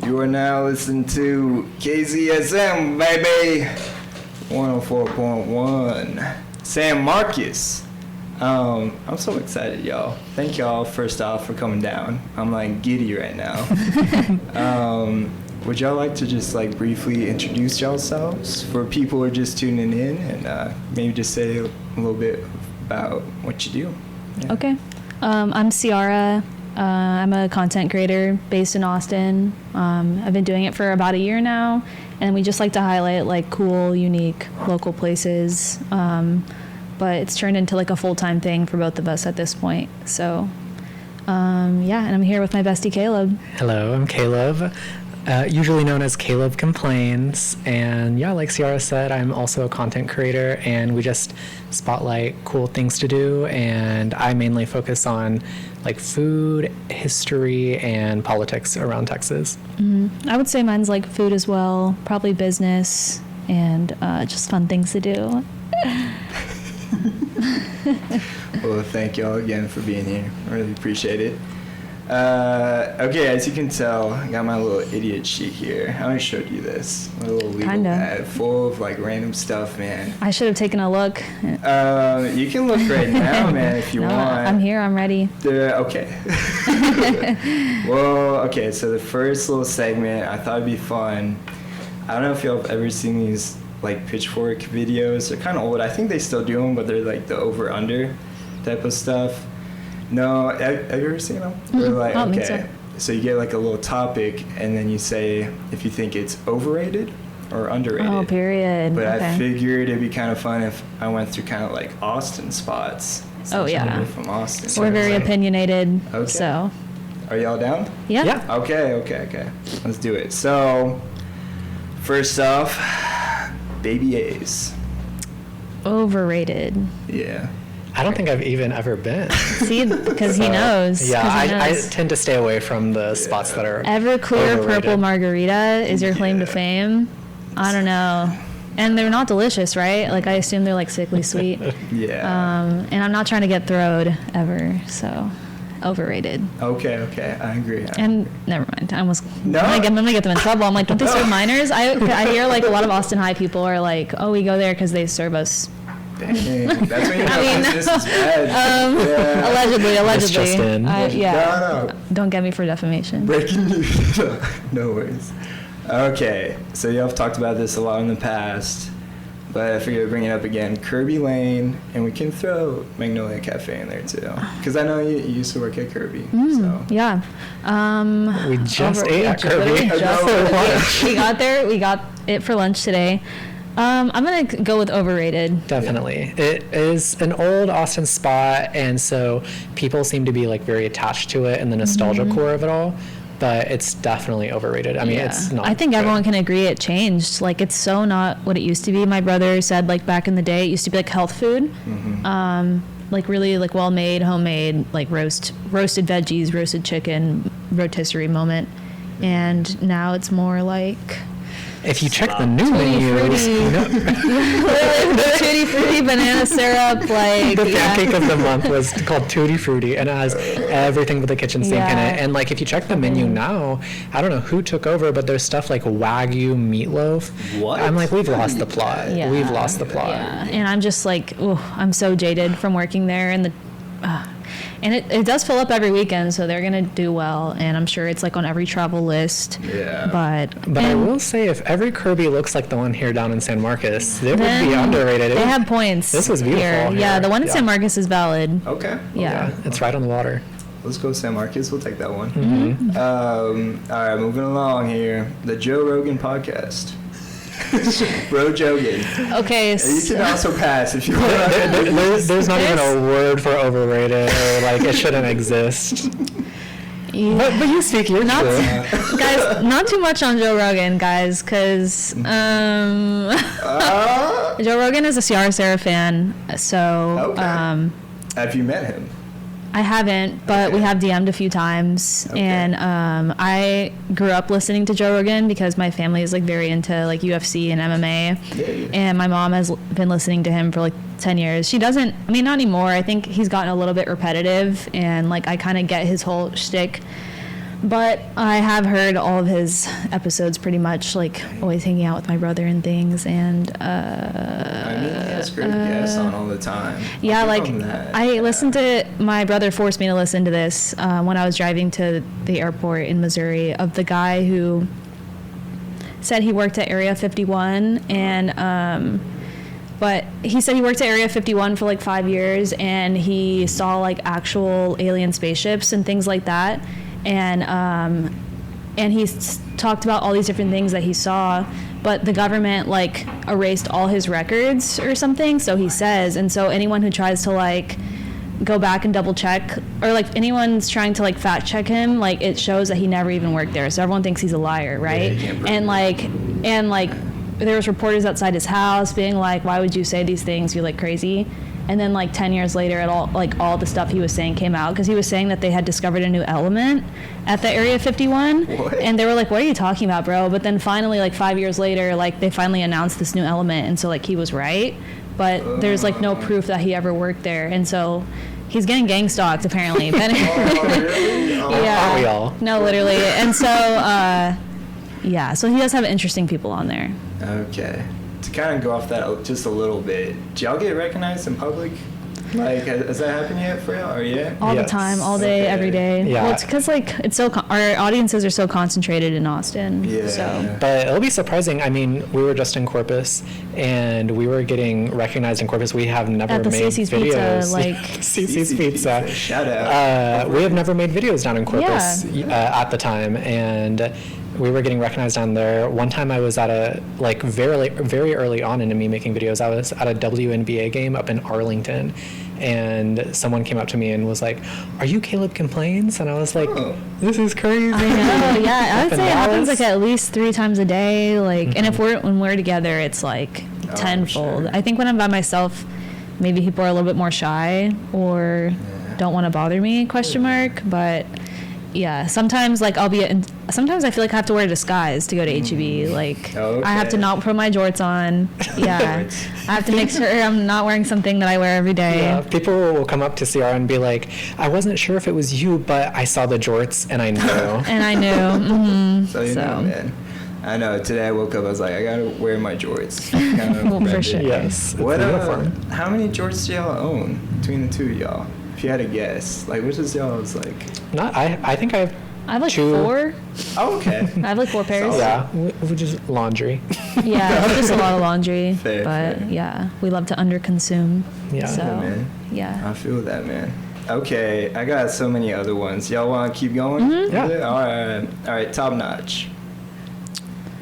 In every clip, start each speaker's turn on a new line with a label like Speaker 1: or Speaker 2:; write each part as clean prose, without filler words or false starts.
Speaker 1: You are now listening to KZSM, baby. 104.1. San Marcos. I'm so excited, y'all. Thank y'all, first off, for coming down. I'm like giddy right now. Would y'all like to just like briefly introduce yourselves for people who are just tuning in, and maybe just say a little bit about what you do? Yeah.
Speaker 2: Okay. I'm Ciara. I'm a content creator based in Austin. I've been doing it for about a year now, and we just like to highlight like cool, unique local places. But it's turned into like a full-time thing for both of us at this point. So, and I'm here with my bestie Caleb.
Speaker 3: Hello, I'm Caleb. Usually known as Caleb Complains, and yeah, like Ciara said, I'm also a content creator, and we just spotlight cool things to do, and I mainly focus on like food, history, and politics around Texas.
Speaker 2: Mm-hmm. I would say mine's like food as well, probably business, and just fun things to do.
Speaker 1: Well, thank y'all again for being here. I really appreciate it. Okay, as you can tell, I got my little idiot sheet here. I already showed you this. My little legal pad full of like random stuff, man.
Speaker 2: I should have taken a look.
Speaker 1: You can look right now, man, if you want.
Speaker 2: I'm here, I'm ready.
Speaker 1: Okay. Well, okay, so the first little segment, I thought it'd be fun. I don't know if y'all have ever seen these like pitchfork videos. They're kind of old. I think they still do them, but they're like the over-under type of stuff. No, have you ever seen them? They're like, okay, so you get like a little topic, and then you say if you think it's overrated or underrated.
Speaker 2: Oh, period.
Speaker 1: But
Speaker 2: okay.
Speaker 1: I figured it'd be kind of fun if I went through kind of like Austin spots.
Speaker 2: Oh, yeah.
Speaker 1: From Austin. So
Speaker 2: we're very opinionated,
Speaker 1: okay.
Speaker 2: So.
Speaker 1: Are y'all down?
Speaker 2: Yeah.
Speaker 1: Okay. Let's do it. So, first off, Baby A's.
Speaker 2: Overrated.
Speaker 1: Yeah.
Speaker 3: I don't think I've even ever been.
Speaker 2: See, because he knows.
Speaker 3: Yeah, I tend to stay away from the spots that are
Speaker 2: Everclear
Speaker 3: overrated.
Speaker 2: Purple Margarita is your claim to fame. I don't know. And they're not delicious, right? Like, I assume they're like sickly sweet.
Speaker 1: Yeah.
Speaker 2: And I'm not trying to get throwed ever, so overrated.
Speaker 1: Okay, I agree.
Speaker 2: And never mind. I'm
Speaker 1: No.
Speaker 2: gonna get them in trouble. I'm like, don't they serve minors? I hear like a lot of Austin High people are like, oh, we go there because they serve us.
Speaker 1: Dang, that's when you know this is bad.
Speaker 2: Allegedly.
Speaker 3: It's just in.
Speaker 1: No.
Speaker 2: Don't get me for defamation.
Speaker 1: Breaking news. No worries. Okay, so y'all have talked about this a lot in the past, but I figured I'd bring it up again. Kirby Lane, and we can throw Magnolia Cafe in there too, because I know you used to work at Kirby. So.
Speaker 2: Yeah.
Speaker 3: We just ate at Kirby.
Speaker 2: We got it for lunch today. I'm going to go with overrated.
Speaker 3: Definitely. It is an old Austin spot, and so people seem to be like very attached to it and the nostalgia core of it all, but it's definitely overrated. I mean, it's not
Speaker 2: I think
Speaker 3: good.
Speaker 2: everyone can agree it changed. Like, it's so not what it used to be. My brother said, like, back in the day, it used to be like health food. Like really like well-made, homemade, like roasted veggies, roasted chicken, rotisserie moment. And now it's more like...
Speaker 3: If you check the new menus,
Speaker 2: Tutti Frutti, banana syrup, like
Speaker 3: the pancake of the month was called Tutti Frutti, and it has everything with the kitchen sink in it. And like, if you check the menu now, I don't know who took over, but there's stuff like Wagyu meatloaf.
Speaker 1: What?
Speaker 3: I'm like, we've lost the plot.
Speaker 2: Yeah.
Speaker 3: We've lost the plot.
Speaker 2: Yeah. And I'm just like, I'm so jaded from working there, and and it does fill up every weekend, so they're gonna do well, and I'm sure it's like on every travel list.
Speaker 1: Yeah.
Speaker 3: But I will say, if every Kirby looks like the one here down in San Marcos, it would be underrated.
Speaker 2: They have points.
Speaker 3: This was beautiful.
Speaker 2: Here. Yeah, the one in
Speaker 3: Yeah.
Speaker 2: San Marcos is valid.
Speaker 1: Okay.
Speaker 2: Yeah.
Speaker 3: It's right on the water.
Speaker 1: Let's go San Marcos. We'll take that one. All right, moving along here. The Joe Rogan podcast. Bro Jogan.
Speaker 2: Okay.
Speaker 1: You can also pass if you want.
Speaker 3: There's not even a word for overrated, or like it shouldn't exist.
Speaker 2: Yeah.
Speaker 3: But you speak your truth.
Speaker 2: Guys, not too much on Joe Rogan, guys, because Joe Rogan is a Ciara Cera fan, so
Speaker 1: Have you met him?
Speaker 2: I haven't, but we have DM'd a few times, and I grew up listening to Joe Rogan because my family is like very into like UFC and MMA, and my mom has been listening to him for like 10 years. She doesn't, I mean, not anymore. I think he's gotten a little bit repetitive, and like I kind of get his whole shtick, But I have heard all of his episodes pretty much, like always hanging out with my brother and things, and
Speaker 1: I mean, he has great guests on all the time.
Speaker 2: yeah,
Speaker 1: I'll
Speaker 2: like
Speaker 1: give him that.
Speaker 2: I listened to, my brother forced me to listen to this when I was driving to the airport in Missouri, of the guy who said he worked at Area 51, and but he said he worked at Area 51 for like 5 years, and he saw like actual alien spaceships and things like that, and he talked about all these different things that he saw, but the government like erased all his records or something, so he says, and so anyone who tries to like go back and double check, or like anyone's trying to like fact check him, like it shows that he never even worked there, so everyone thinks he's a liar, right? And like there was reporters outside his house being like, why would you say these things, you're like crazy. And then like 10 years later, all the stuff he was saying came out, because he was saying that they had discovered a new element at the Area 51.
Speaker 1: What?
Speaker 2: And they were like, what are you talking about, bro? But then finally, like 5 years later, like they finally announced this new element, and so like he was right, but there's like no proof that he ever worked there, and so he's getting gang stalked apparently.
Speaker 1: Oh, really? Oh.
Speaker 2: Yeah.
Speaker 3: Aren't we all?
Speaker 2: No, literally. And so yeah, so he does have interesting people on there.
Speaker 1: Okay. To kind of go off that just a little bit, do y'all get recognized in public? Like, has that happened yet for y'all, or yet?
Speaker 2: All the
Speaker 3: Yes.
Speaker 2: time, all day,
Speaker 1: Okay.
Speaker 2: every day.
Speaker 3: Yeah.
Speaker 2: Well, it's because like it's so our audiences are so concentrated in Austin.
Speaker 1: Yeah.
Speaker 2: So
Speaker 3: But it'll be surprising. I mean, we were just in Corpus, and we were getting recognized in Corpus. We have never
Speaker 2: At the
Speaker 3: made
Speaker 2: Cece's Pizza,
Speaker 3: videos.
Speaker 2: like-
Speaker 3: Cece's Pizza.
Speaker 1: Shout out.
Speaker 3: We have never made videos down in Corpus at the time, and we were getting recognized down there. One time I was at a, like very early on into me making videos, I was at a WNBA game up in Arlington, and someone came up to me and was like, "Are you Caleb Complains?" And I was like,
Speaker 1: Oh.
Speaker 3: "This is crazy."
Speaker 2: I know, yeah. I
Speaker 3: Up
Speaker 2: would
Speaker 3: in
Speaker 2: say it happens
Speaker 3: Dallas.
Speaker 2: like at least 3 times a day. Like, and if when we're together, it's like
Speaker 1: Oh,
Speaker 2: tenfold.
Speaker 1: sure.
Speaker 2: I think when I'm by myself, maybe people are a little bit more shy or don't want to bother me. ? But yeah, sometimes like sometimes I feel like I have to wear a disguise to go to HEB. Like I have to
Speaker 1: Okay.
Speaker 2: not put my jorts on. Yeah, I have to make sure I'm not wearing something that I wear every day.
Speaker 3: Yeah, people will come up to Ciara and be like, "I wasn't sure if it was you, but I saw the jorts and I knew."
Speaker 2: And I knew.
Speaker 1: So you know, man. I know. Today I woke up. I was like, I gotta wear my jorts. Kinda
Speaker 2: Well, for
Speaker 1: rep it.
Speaker 2: sure.
Speaker 3: Yes, it's
Speaker 1: What?
Speaker 3: the uniform.
Speaker 1: How many jorts do y'all own between the two of y'all? If you had to guess, like, which is y'all's like?
Speaker 3: Not, I think I have
Speaker 2: I have like
Speaker 3: 2.
Speaker 2: 4.
Speaker 1: Oh, okay.
Speaker 2: I have like 4 pairs.
Speaker 3: Yeah, which is laundry.
Speaker 2: Yeah, it's just a lot of laundry.
Speaker 1: Fair,
Speaker 2: but
Speaker 1: fair.
Speaker 2: yeah, we love to underconsume.
Speaker 3: Yeah.
Speaker 2: So
Speaker 1: Yeah, man.
Speaker 2: yeah.
Speaker 1: I feel that, man. Okay, I got so many other ones. Y'all want to keep going?
Speaker 2: Mm-hmm.
Speaker 3: Yeah.
Speaker 1: All right. Top notch.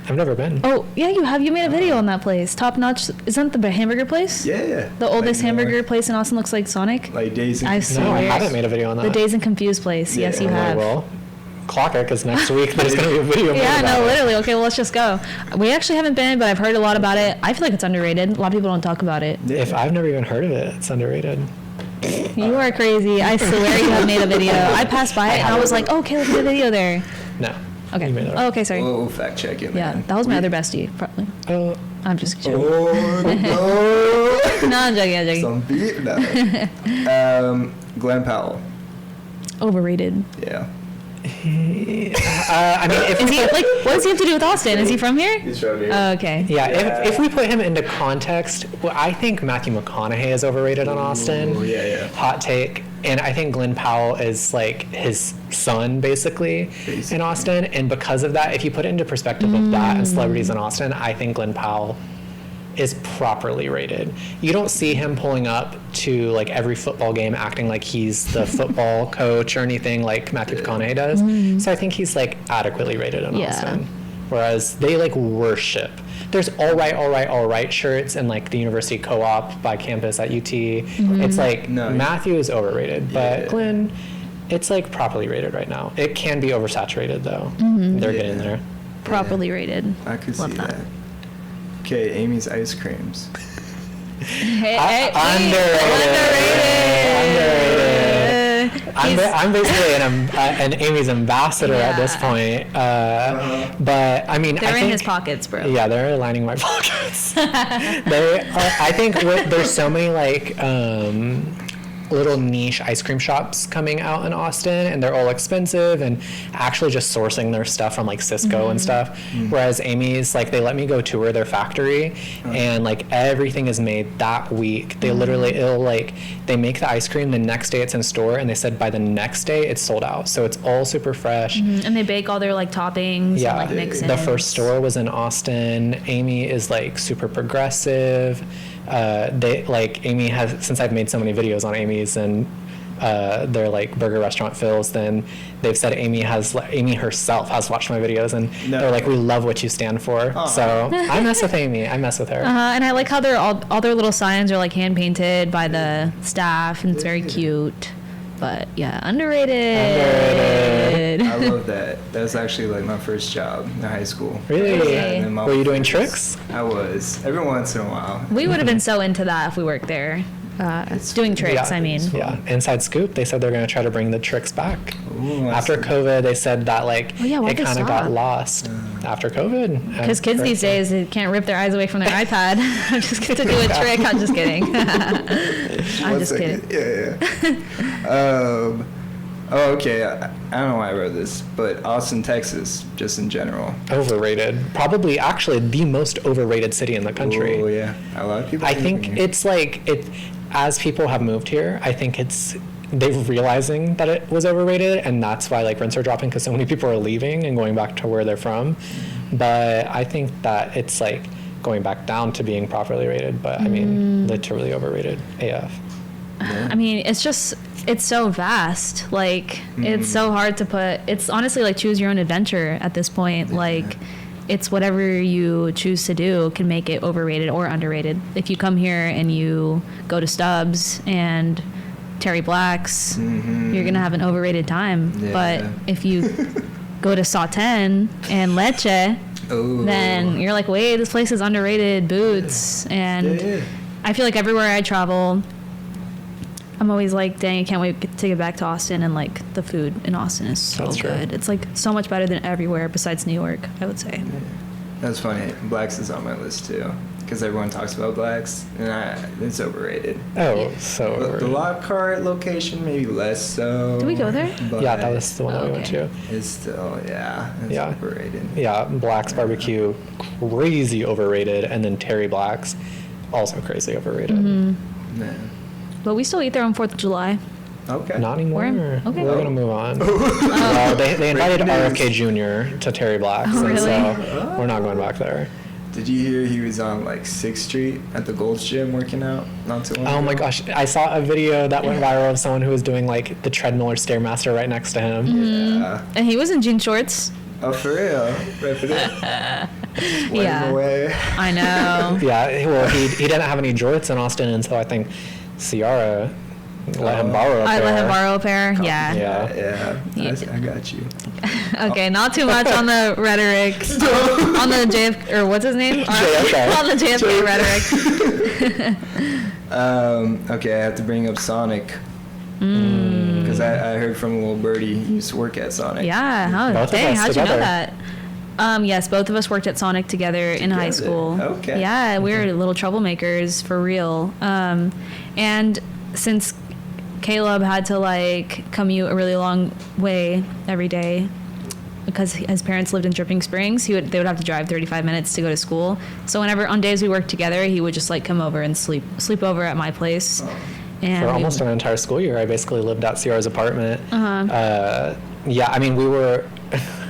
Speaker 3: I've never been.
Speaker 2: Oh yeah, you have. You made a video on that place. Top Notch. Isn't the hamburger place?
Speaker 1: Yeah.
Speaker 2: The oldest
Speaker 1: Like,
Speaker 2: hamburger place in Austin looks like Sonic.
Speaker 1: Like Days.
Speaker 2: I
Speaker 3: No, I
Speaker 2: swear.
Speaker 3: haven't made a video on that.
Speaker 2: The Dazed and Confused place. Yes,
Speaker 1: Yeah.
Speaker 2: you
Speaker 3: Oh, I
Speaker 2: have.
Speaker 3: will. Clock it, because next week there's going to be a video. made
Speaker 2: Yeah,
Speaker 3: about
Speaker 2: no,
Speaker 3: it.
Speaker 2: literally. Okay, well, let's just go. We actually haven't been, but I've heard a lot about it. I feel like it's underrated. A lot of people don't talk about it.
Speaker 3: If I've never even heard of it, it's underrated.
Speaker 2: You are crazy. I swear you have made a video. I passed by it and I was like, oh, okay, let's get a video there.
Speaker 3: No.
Speaker 2: Okay.
Speaker 3: You made it
Speaker 2: Oh,
Speaker 3: up.
Speaker 2: okay, sorry.
Speaker 1: We'll fact check it,
Speaker 2: Yeah,
Speaker 1: man.
Speaker 2: that was my other bestie, probably.
Speaker 3: Oh,
Speaker 2: I'm just kidding.
Speaker 1: Oh no!
Speaker 2: No, I'm joking. I'm joking.
Speaker 1: Some beat. No. Glenn Powell.
Speaker 2: Overrated.
Speaker 1: Yeah.
Speaker 3: I mean, if
Speaker 2: Is he like? What does he have to do with Austin? Is he from here?
Speaker 1: He's from here.
Speaker 2: Oh, okay.
Speaker 3: yeah, if we put him into context, well, I think Matthew McConaughey is overrated on Austin.
Speaker 1: Ooh, yeah.
Speaker 3: Hot take. And I think Glenn Powell is like his son, basically,
Speaker 1: Basically.
Speaker 3: in Austin. And because of that, if you put it into perspective of that and celebrities in Austin, I think Glenn Powell is properly rated. You don't see him pulling up to like every football game acting like he's the football coach or anything like Matthew McConaughey does. So I think he's like adequately rated in
Speaker 2: Yeah.
Speaker 3: Austin. Whereas they like worship. There's all right shirts in like the University Co-op by campus at UT. It's like
Speaker 1: No.
Speaker 3: Matthew is overrated, but
Speaker 1: Yeah.
Speaker 3: Glenn, it's like properly rated right now. It can be oversaturated though. They're getting
Speaker 1: Yeah.
Speaker 3: there.
Speaker 2: Properly rated.
Speaker 1: I could
Speaker 2: Love
Speaker 1: see
Speaker 2: that.
Speaker 1: that. Okay, Amy's ice creams.
Speaker 2: Hey,
Speaker 3: Underrated. I'm basically an Amy's ambassador at this
Speaker 2: Yeah.
Speaker 3: point. But I mean,
Speaker 2: They're
Speaker 3: I
Speaker 2: in
Speaker 3: think,
Speaker 2: his pockets, bro.
Speaker 3: Yeah, they're lining my pockets. I think there's so many like little niche ice cream shops coming out in Austin, and they're all expensive and actually just sourcing their stuff from like Cisco and stuff. Whereas Amy's, like, they let me go tour their factory, and like everything is made that week. They literally, they make the ice cream, the next day it's in store, and they said by the next day it's sold out. So it's all super fresh.
Speaker 2: And they bake all their like toppings and like mix-ins.
Speaker 3: The first store was in Austin. Amy is like super progressive. Amy has, since I've made so many videos on Amy's and their like burger restaurant Phil's, then they've said Amy herself has watched my videos, and they're like, we love what you stand for. So I mess with Amy. I mess with her.
Speaker 2: And I like how all their little signs are like hand painted by the staff, and it's very cute. But yeah, underrated.
Speaker 1: I love that. That was actually like my first job in high school.
Speaker 3: Really?
Speaker 1: Yeah,
Speaker 3: Were you doing tricks?
Speaker 1: I was. Every once in a while.
Speaker 2: We would have been so into that if we worked there. Doing tricks, I mean.
Speaker 3: Yeah, Inside Scoop, they said they're going to try to bring the tricks back.
Speaker 1: Ooh,
Speaker 3: After COVID, they said that like
Speaker 2: why'd
Speaker 3: it
Speaker 2: they
Speaker 3: kind of got
Speaker 2: stop?
Speaker 3: lost after COVID.
Speaker 2: Because kids these days, they can't rip their eyes away from their iPad. I'm just going to do a trick. I'm just kidding. I'm just kidding.
Speaker 1: Yeah. Okay. I don't know why I wrote this, but Austin, Texas, just in general.
Speaker 3: Overrated. Probably, actually, the most overrated city in the country.
Speaker 1: Oh yeah, a lot of people.
Speaker 3: I think it's like as people have moved here, I think they're realizing that it was overrated, and that's why like rents are dropping, because so many people are leaving and going back to where they're from. But I think that it's like going back down to being properly rated, but I mean literally overrated AF.
Speaker 2: I mean, it's so vast. Like, it's so hard to put. It's honestly like choose your own adventure at this point. Like, it's whatever you choose to do can make it overrated or underrated. If you come here and you go to Stubbs and Terry Black's, you're going to have an overrated time.
Speaker 1: Yeah.
Speaker 2: But if you go to Sautin and Leche, then you're like, wait, this place is underrated. Boots. And I feel like everywhere I travel, I'm always like, dang, I can't wait to get back to Austin, and like the food in Austin is so good. It's like so much better than everywhere besides New York, I would say.
Speaker 1: That's funny. Black's is on my list too, because everyone talks about Black's, and it's overrated.
Speaker 3: Oh, so overrated.
Speaker 1: The Lockhart location, maybe less so.
Speaker 2: Did we go there?
Speaker 1: But
Speaker 3: Yeah, that was the one that we went to.
Speaker 1: It's still, it's overrated.
Speaker 3: Yeah, Black's Barbecue, crazy overrated, and then Terry Black's, also crazy overrated.
Speaker 1: Man.
Speaker 2: But we still eat there on 4th of July.
Speaker 1: Okay.
Speaker 3: Not anymore.
Speaker 2: Okay.
Speaker 3: We're gonna move on. Well, they invited RFK Jr. to Terry Black's,
Speaker 2: Oh, really?
Speaker 3: and so we're not going back there.
Speaker 1: Did you hear he was on like 6th Street at the Gold's Gym working out not too long ago?
Speaker 3: Oh my goch, I saw a video that went viral of someone who was doing like the treadmill or Stairmaster right next to him.
Speaker 1: Yeah.
Speaker 2: And he was in jean shorts.
Speaker 1: Oh, for real? Rip it up.
Speaker 2: Yeah.
Speaker 1: Away.
Speaker 2: I know.
Speaker 3: Yeah, well, he didn't have any jorts in Austin, and so I think Ciara let him borrow a pair.
Speaker 2: I let him borrow a pair. Yeah.
Speaker 3: Yeah.
Speaker 1: I got you.
Speaker 2: Okay, not too much on the rhetoric. On the JFK, or what's his name?
Speaker 3: JFK.
Speaker 2: On the JFK rhetoric.
Speaker 1: Okay, I have to bring up Sonic. Because I heard from a little birdie he used to work at Sonic.
Speaker 2: Yeah. Oh,
Speaker 3: Both of
Speaker 2: dang,
Speaker 3: us
Speaker 2: how'd you know
Speaker 3: together.
Speaker 2: that? Yes, both of us worked at Sonic together in high school.
Speaker 1: Okay.
Speaker 2: Yeah, we were little troublemakers for real. And since Caleb had to like commute a really long way every day because his parents lived in Dripping Springs, they would have to drive 35 minutes to go to school. So whenever on days we worked together, he would just like come over and sleep over at my place. And
Speaker 3: For almost an entire school year, I basically lived at Ciara's apartment. Yeah, I mean, we were,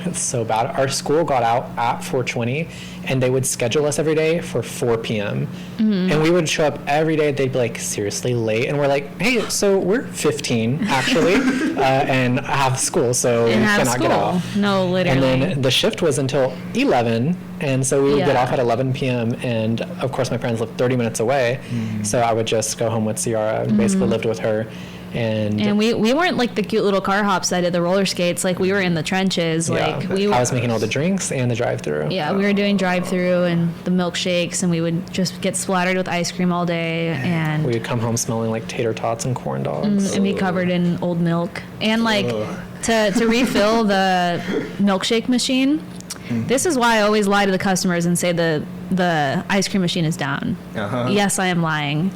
Speaker 3: it's so bad. Our school got out at 4:20, and they would schedule us every day for 4 p.m. And we would show up every day. They'd be like, seriously late? And we're like, hey, so we're 15, actually, and have school, so we cannot get off.
Speaker 2: No, literally.
Speaker 3: And then the shift was until 11, and so we would get off at 11 p.m. And of course, my parents lived 30 minutes away, so I would just go home with Ciara and basically lived with her. And
Speaker 2: we weren't like the cute little car hops that did the roller skates. Like we were in the trenches. Like
Speaker 3: I was making all the drinks and the drive-through.
Speaker 2: Yeah, we were doing drive-through and the milkshakes, and we would just get splattered with ice cream all day, and
Speaker 3: we would come home smelling like tater tots and corn dogs.
Speaker 2: and be covered in old milk. And like to refill the milkshake machine. This is why I always lie to the customers and say the ice cream machine is down. Yes, I am lying.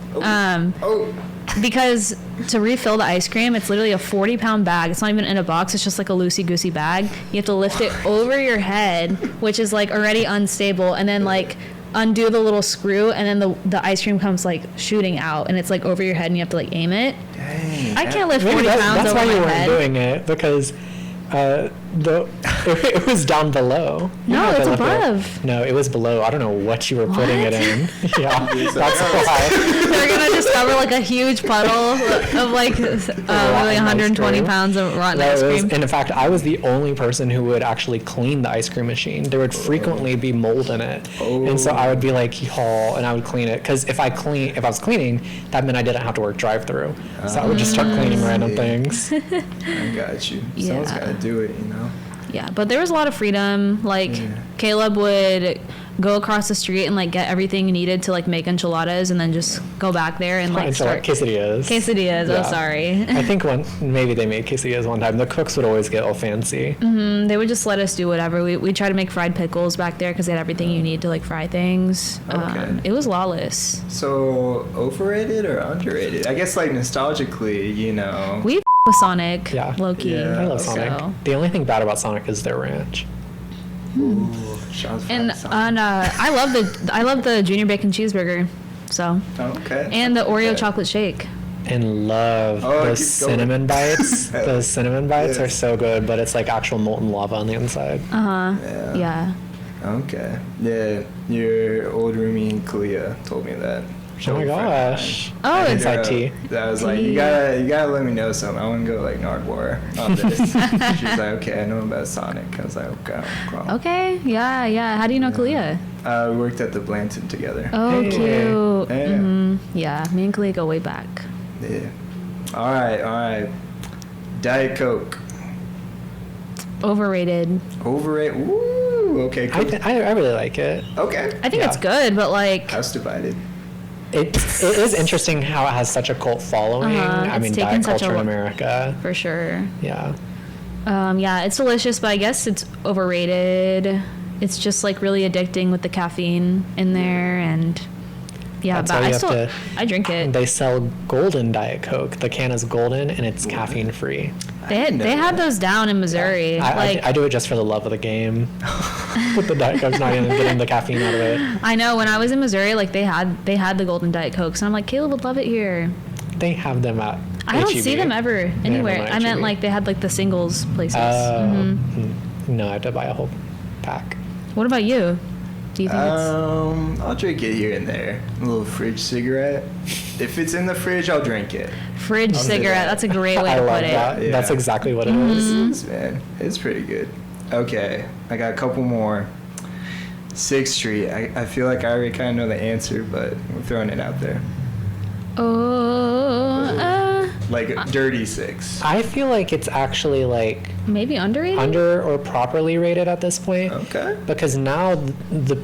Speaker 2: because to refill the ice cream, it's literally a 40-pound bag. It's not even in a box. It's just like a loosey-goosey bag. You have to lift it over your head, which is like already unstable, and then like undo the little screw, and then the ice cream comes like shooting out, and it's like over your head, and you have to like aim it.
Speaker 1: Dang.
Speaker 2: I can't lift 40
Speaker 3: Maybe
Speaker 2: pounds
Speaker 3: that's
Speaker 2: over
Speaker 3: why
Speaker 2: my
Speaker 3: you weren't
Speaker 2: head.
Speaker 3: doing it, because it was down below. You
Speaker 2: No,
Speaker 3: have to
Speaker 2: it's
Speaker 3: lift it.
Speaker 2: above.
Speaker 3: No, it was below. I don't know what you were putting it
Speaker 2: What?
Speaker 3: in. Yeah, that's why.
Speaker 2: They're gonna discover like a huge puddle of like really 120
Speaker 3: cream.
Speaker 2: pounds of rotten
Speaker 3: That
Speaker 2: ice
Speaker 3: was-
Speaker 2: cream.
Speaker 3: and in fact, I was the only person who would actually clean the ice cream machine. There would frequently be mold in it, and so I would be like, "Y'all," and I would clean it, because if I was cleaning, that meant I didn't have to work drive-through. So I would just start cleaning random
Speaker 1: see.
Speaker 3: things.
Speaker 1: I got you. Someone's
Speaker 2: Yeah.
Speaker 1: got to do it, you know?
Speaker 2: Yeah, but there was a lot of freedom. Like Caleb would go across the street and like get everything needed to like make enchiladas, and then just go back there and like start
Speaker 3: Quesadillas.
Speaker 2: quesadillas.
Speaker 3: Yeah.
Speaker 2: Oh, sorry.
Speaker 3: I think maybe they made quesadillas one time. The cooks would always get all fancy.
Speaker 2: They would just let us do whatever. We tried to make fried pickles back there because they had everything you need to like fry things.
Speaker 1: Okay.
Speaker 2: It was lawless.
Speaker 1: So, overrated or underrated? I guess, like, nostalgically, you know.
Speaker 2: We with Sonic,
Speaker 3: Yeah.
Speaker 2: low-key.
Speaker 1: Yeah.
Speaker 3: I love
Speaker 1: Okay.
Speaker 3: Sonic.
Speaker 2: So.
Speaker 3: The only thing bad about Sonic is their ranch.
Speaker 1: Ooh, shots
Speaker 2: And
Speaker 1: fired, son.
Speaker 2: I love the junior bacon cheeseburger. So
Speaker 1: Okay.
Speaker 2: and the Oreo
Speaker 1: Okay.
Speaker 2: chocolate shake.
Speaker 3: And love
Speaker 1: Oh,
Speaker 3: those
Speaker 1: keep going.
Speaker 3: cinnamon bites. Those cinnamon bites
Speaker 1: Yes.
Speaker 3: are so good, but it's like actual molten lava on the inside.
Speaker 2: Yeah.
Speaker 1: Okay. Yeah, your old roomie Kalia told me that.
Speaker 3: Oh my gosh.
Speaker 2: Oh,
Speaker 1: And,
Speaker 2: it's
Speaker 3: Inside tea.
Speaker 1: I was like, you gotta let me know something. I want to go like Nardwar on this. She was like, okay, I know about Sonic. I was like, okay. Cool.
Speaker 2: Okay. Yeah. How do you know Kalia?
Speaker 1: We worked at the Blanton together.
Speaker 2: Oh,
Speaker 3: Hey.
Speaker 2: cute.
Speaker 1: Yeah.
Speaker 2: Yeah. Me and Kalia go way back.
Speaker 1: Yeah. All right. Diet Coke.
Speaker 2: Overrated.
Speaker 1: Overrated. Ooh. Okay. Cool.
Speaker 3: I really like it.
Speaker 1: Okay.
Speaker 2: I think
Speaker 3: Yeah.
Speaker 2: it's good, but like,
Speaker 1: House divided.
Speaker 3: It is interesting how it has such a cult following. I
Speaker 2: it's
Speaker 3: mean,
Speaker 2: taken
Speaker 3: diet
Speaker 2: such a
Speaker 3: culture in
Speaker 2: lo-
Speaker 3: America.
Speaker 2: for sure.
Speaker 3: Yeah.
Speaker 2: Yeah, it's delicious, but I guess it's overrated. It's just like really addicting with the caffeine in there, and yeah,
Speaker 3: That's
Speaker 2: but
Speaker 3: why
Speaker 2: I
Speaker 3: you
Speaker 2: still
Speaker 3: have
Speaker 2: I drink it.
Speaker 3: They sell golden Diet Coke. The can is golden and it's caffeine free.
Speaker 2: They had those down in Missouri.
Speaker 3: I do it just for the love of the game. With the Diet Coke, not even getting the caffeine out of it.
Speaker 2: I know when I was in Missouri, like they had the golden Diet Cokes, and I'm like, Caleb would love it here.
Speaker 3: They have them at
Speaker 2: I don't
Speaker 3: HEB.
Speaker 2: see them ever
Speaker 3: They have them
Speaker 2: anywhere.
Speaker 3: at
Speaker 2: I meant
Speaker 3: HEB.
Speaker 2: like they had like the singles places.
Speaker 3: No, I have to buy a whole pack.
Speaker 2: What about you? Do you think
Speaker 1: I'll drink it here and there. A little fridge cigarette. If it's in the fridge, I'll drink it.
Speaker 2: it's fridge
Speaker 1: I'll say
Speaker 2: cigarette?
Speaker 1: that.
Speaker 2: That's a great way
Speaker 3: I
Speaker 2: to
Speaker 3: love
Speaker 2: put it.
Speaker 3: that.
Speaker 1: Yeah.
Speaker 3: That's exactly what it is.
Speaker 1: It's, man, it's pretty good. Okay, I got a couple more. 6th Street. I feel like I already kind of know the answer, but we're throwing it out there. Like Dirty 6.
Speaker 3: I feel like it's actually like
Speaker 2: Maybe underrated.
Speaker 3: under or properly rated at this point.
Speaker 1: Okay.
Speaker 3: Because now the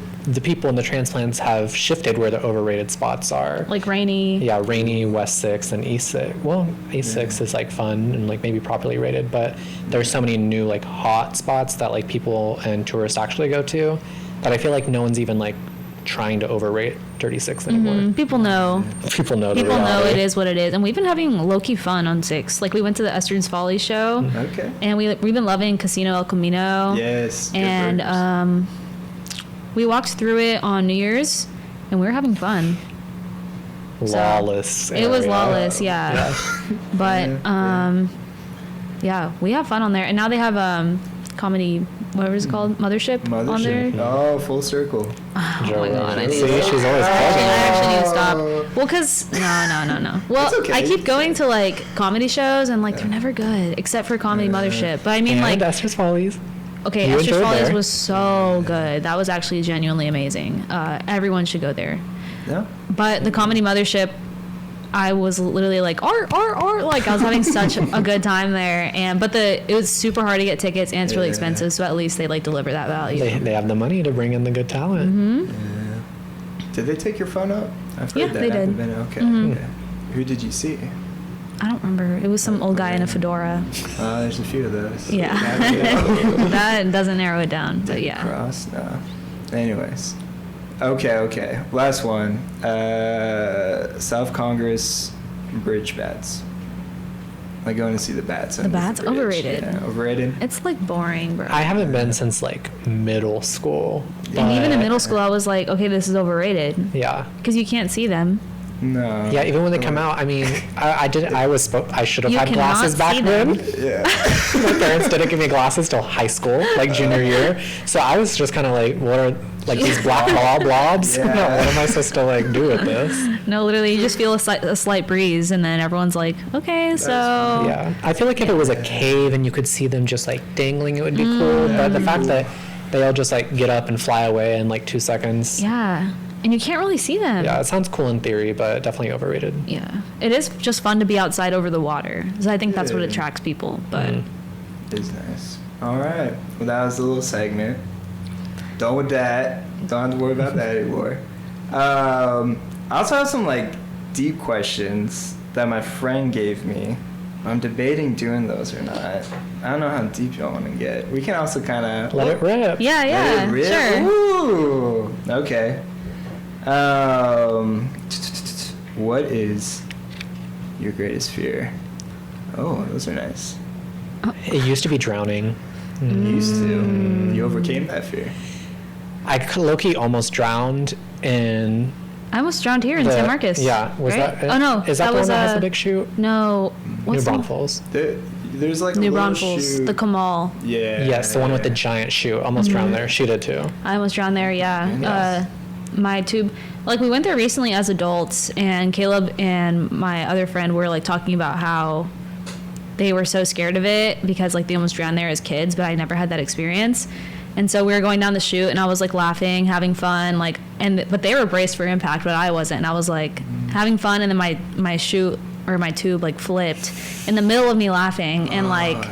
Speaker 3: people in the transplants have shifted where the overrated spots are.
Speaker 2: like rainy.
Speaker 3: Yeah, Rainy, West 6, and East 6. Well, East 6 is like fun and like maybe properly rated, but there's so many new like hot spots that like people and tourists actually go to that I feel like no one's even like trying to overrate 36 anymore.
Speaker 2: People know.
Speaker 3: People know the
Speaker 2: People know
Speaker 3: reality.
Speaker 2: it is what it is, and we've been having low-key fun on 6. Like we went to the Esther's Folly show,
Speaker 1: Okay.
Speaker 2: and we've been loving Casino El Camino.
Speaker 1: Yes. good
Speaker 2: And
Speaker 1: burgers.
Speaker 2: we walked through it on New Year's, and we were having fun.
Speaker 3: Lawless.
Speaker 2: It was
Speaker 3: area.
Speaker 2: lawless, yeah. But yeah, we have fun on there, and now they have comedy, whatever it's called, Mothership, on there.
Speaker 1: Oh, full circle.
Speaker 2: Oh my god, I need
Speaker 3: See,
Speaker 2: to
Speaker 3: she's always
Speaker 2: I
Speaker 3: plugging.
Speaker 2: actually need to stop. Well, cause no. Well,
Speaker 1: It's okay.
Speaker 2: I keep going to like comedy shows, and like they're never good except for Comedy Mothership. But I mean,
Speaker 3: And
Speaker 2: like,
Speaker 3: Esther's Follies.
Speaker 2: okay,
Speaker 3: You
Speaker 2: Esther's
Speaker 3: enjoyed
Speaker 2: Follies
Speaker 3: there.
Speaker 2: was so good. That was actually genuinely amazing. Everyone should go there.
Speaker 1: Yeah.
Speaker 2: But the Comedy Mothership, I was literally like, like I was having such a good time there. But it was super hard to get tickets, and it's really
Speaker 1: Yeah.
Speaker 2: expensive. So at least they like deliver that value.
Speaker 3: They have the money to bring in the good talent.
Speaker 2: Mm-hmm.
Speaker 1: Did they take your phone up? I've heard
Speaker 2: Yeah,
Speaker 1: that.
Speaker 2: they
Speaker 1: Haven't
Speaker 2: did.
Speaker 1: been- okay.
Speaker 2: Mhm.
Speaker 1: Okay. Who did you see?
Speaker 2: I don't remember. It was some old guy in a fedora.
Speaker 1: There's a few of those.
Speaker 2: Yeah. That doesn't narrow it down, but yeah.
Speaker 1: Cross? No. Anyways. Okay. Last one. South Congress bridge bats. Like going to see the bats.
Speaker 2: The bats?
Speaker 1: bridge.
Speaker 2: Overrated.
Speaker 1: Yeah, overrated.
Speaker 2: It's like boring, bro.
Speaker 3: I haven't been since like middle school.
Speaker 2: And even in
Speaker 3: but-
Speaker 2: middle school, I was like, okay, this is overrated.
Speaker 3: Yeah.
Speaker 2: Because you can't see them.
Speaker 1: No.
Speaker 3: Yeah, even when they come out, I mean, I should have
Speaker 2: You
Speaker 3: had
Speaker 2: cannot
Speaker 3: glasses back
Speaker 2: see them.
Speaker 3: then.
Speaker 1: Yeah.
Speaker 3: My parents didn't give me glasses till high school, like junior year. So I was just kind of like, what are like these black blobs?
Speaker 1: Yeah.
Speaker 3: No, what am I supposed to like do with this?
Speaker 2: No, literally, you just feel a slight breeze, and then everyone's like, okay, so.
Speaker 3: Yeah, I feel like if it was a cave and you could see them just like dangling, it would be cool. But the fact that they all just like get up and fly away in like 2 seconds.
Speaker 2: Yeah. And you can't really see them.
Speaker 3: Yeah, it sounds cool in theory, but definitely overrated.
Speaker 2: Yeah. It is just fun to be outside over the water. So I think that's what
Speaker 1: Yeah.
Speaker 2: attracts people. But
Speaker 1: It's nice. All right. Well, that was a little segment. Done with that. Don't have to worry about that anymore. I also have some like deep questions that my friend gave me. I'm debating doing those or not. I don't know how deep y'all want to get. We can also kind of
Speaker 3: Let it rip.
Speaker 2: yeah, sure.
Speaker 1: Ooh. Okay. What is your greatest fear? Oh, those are nice.
Speaker 3: It used to be drowning.
Speaker 1: Used to. You overcame that fear.
Speaker 3: I low-key almost drowned in
Speaker 2: I almost drowned here in San Marcos.
Speaker 3: Yeah, was
Speaker 2: right?
Speaker 3: that it?
Speaker 2: Oh, no.
Speaker 3: Is that the
Speaker 2: was
Speaker 3: one that has the big chute?
Speaker 2: No.
Speaker 3: New
Speaker 2: What's
Speaker 3: Braunfels.
Speaker 1: There's like
Speaker 2: New
Speaker 1: a little
Speaker 2: Braunfels,
Speaker 1: chute.
Speaker 2: the Kamal.
Speaker 1: Yeah.
Speaker 3: Yes, the one with the giant chute. Almost drowned there. She did too.
Speaker 2: I almost drowned there, yeah.
Speaker 1: Yes.
Speaker 2: My tube, like we went there recently as adults, and Caleb and my other friend were like talking about how they were so scared of it because like they almost drowned there as kids, but I never had that experience. And so we were going down the chute, and I was like laughing, having fun, like, but they were braced for impact, but I wasn't. And I was like having fun, and then my chute or my tube like flipped in the middle of me laughing, and like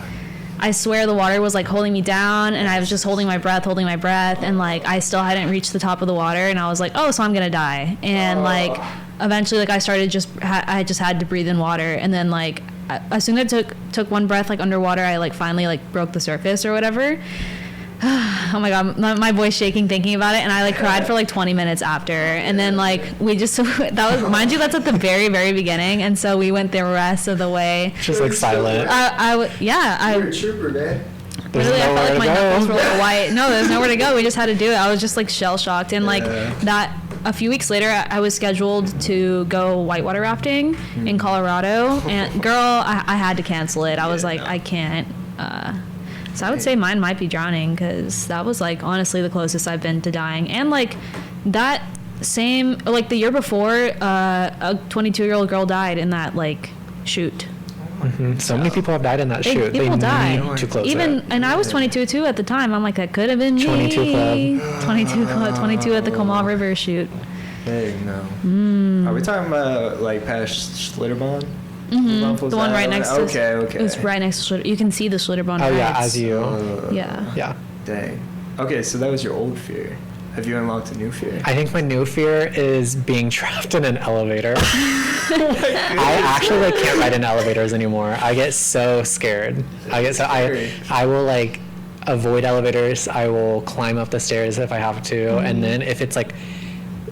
Speaker 2: I swear the water was like holding me down, and I was just holding my breath, and like I still hadn't reached the top of the water, and I was like, oh, so I'm gonna die. And like eventually, like I started I just had to breathe in water, and then like as soon as I took one breath like underwater, I like finally like broke the surface or whatever. Oh my god, my voice shaking thinking about it, and I like cried for like 20 minutes after, and then like we just that was, mind you, that's at the very beginning, and so we went the rest of the way.
Speaker 3: Just like silent.
Speaker 1: You're a trooper, man.
Speaker 3: There's
Speaker 2: Literally, I felt
Speaker 3: nowhere
Speaker 2: like my
Speaker 3: to go.
Speaker 2: knuckles were like white. No, there's nowhere to go. We just had to do it. I was just like shell shocked, and like that. A few weeks later, I was scheduled to go whitewater rafting in Colorado, and girl, I had to cancel it. I was like, I can't. So I would say mine might be drowning, because that was like honestly the closest I've been to dying. And like that same, like the year before, a 22-year-old girl died in that like chute.
Speaker 3: So many people have died in that chute.
Speaker 2: People die.
Speaker 3: Need to close
Speaker 2: Even
Speaker 3: it.
Speaker 2: and I was 22 too at the time. I'm like, that could have been me.
Speaker 3: 22 club.
Speaker 2: 22 club. 22 at the Kamal River chute.
Speaker 1: Hey, no. Are we talking about like past Schlitterbahn?
Speaker 2: The one right next to.
Speaker 1: Okay.
Speaker 2: It was right next to Schlitter. You can see the Schlitterbahn.
Speaker 3: Oh yeah,
Speaker 2: heights.
Speaker 3: as you.
Speaker 2: Yeah.
Speaker 3: Yeah.
Speaker 1: Dang. Okay, so that was your old fear. Have you unlocked a new fear?
Speaker 3: I think my new fear is being trapped in an elevator. I actually like can't ride in elevators anymore. I get so scared. I will like avoid elevators. I will climb up the stairs if I have to, and then if it's like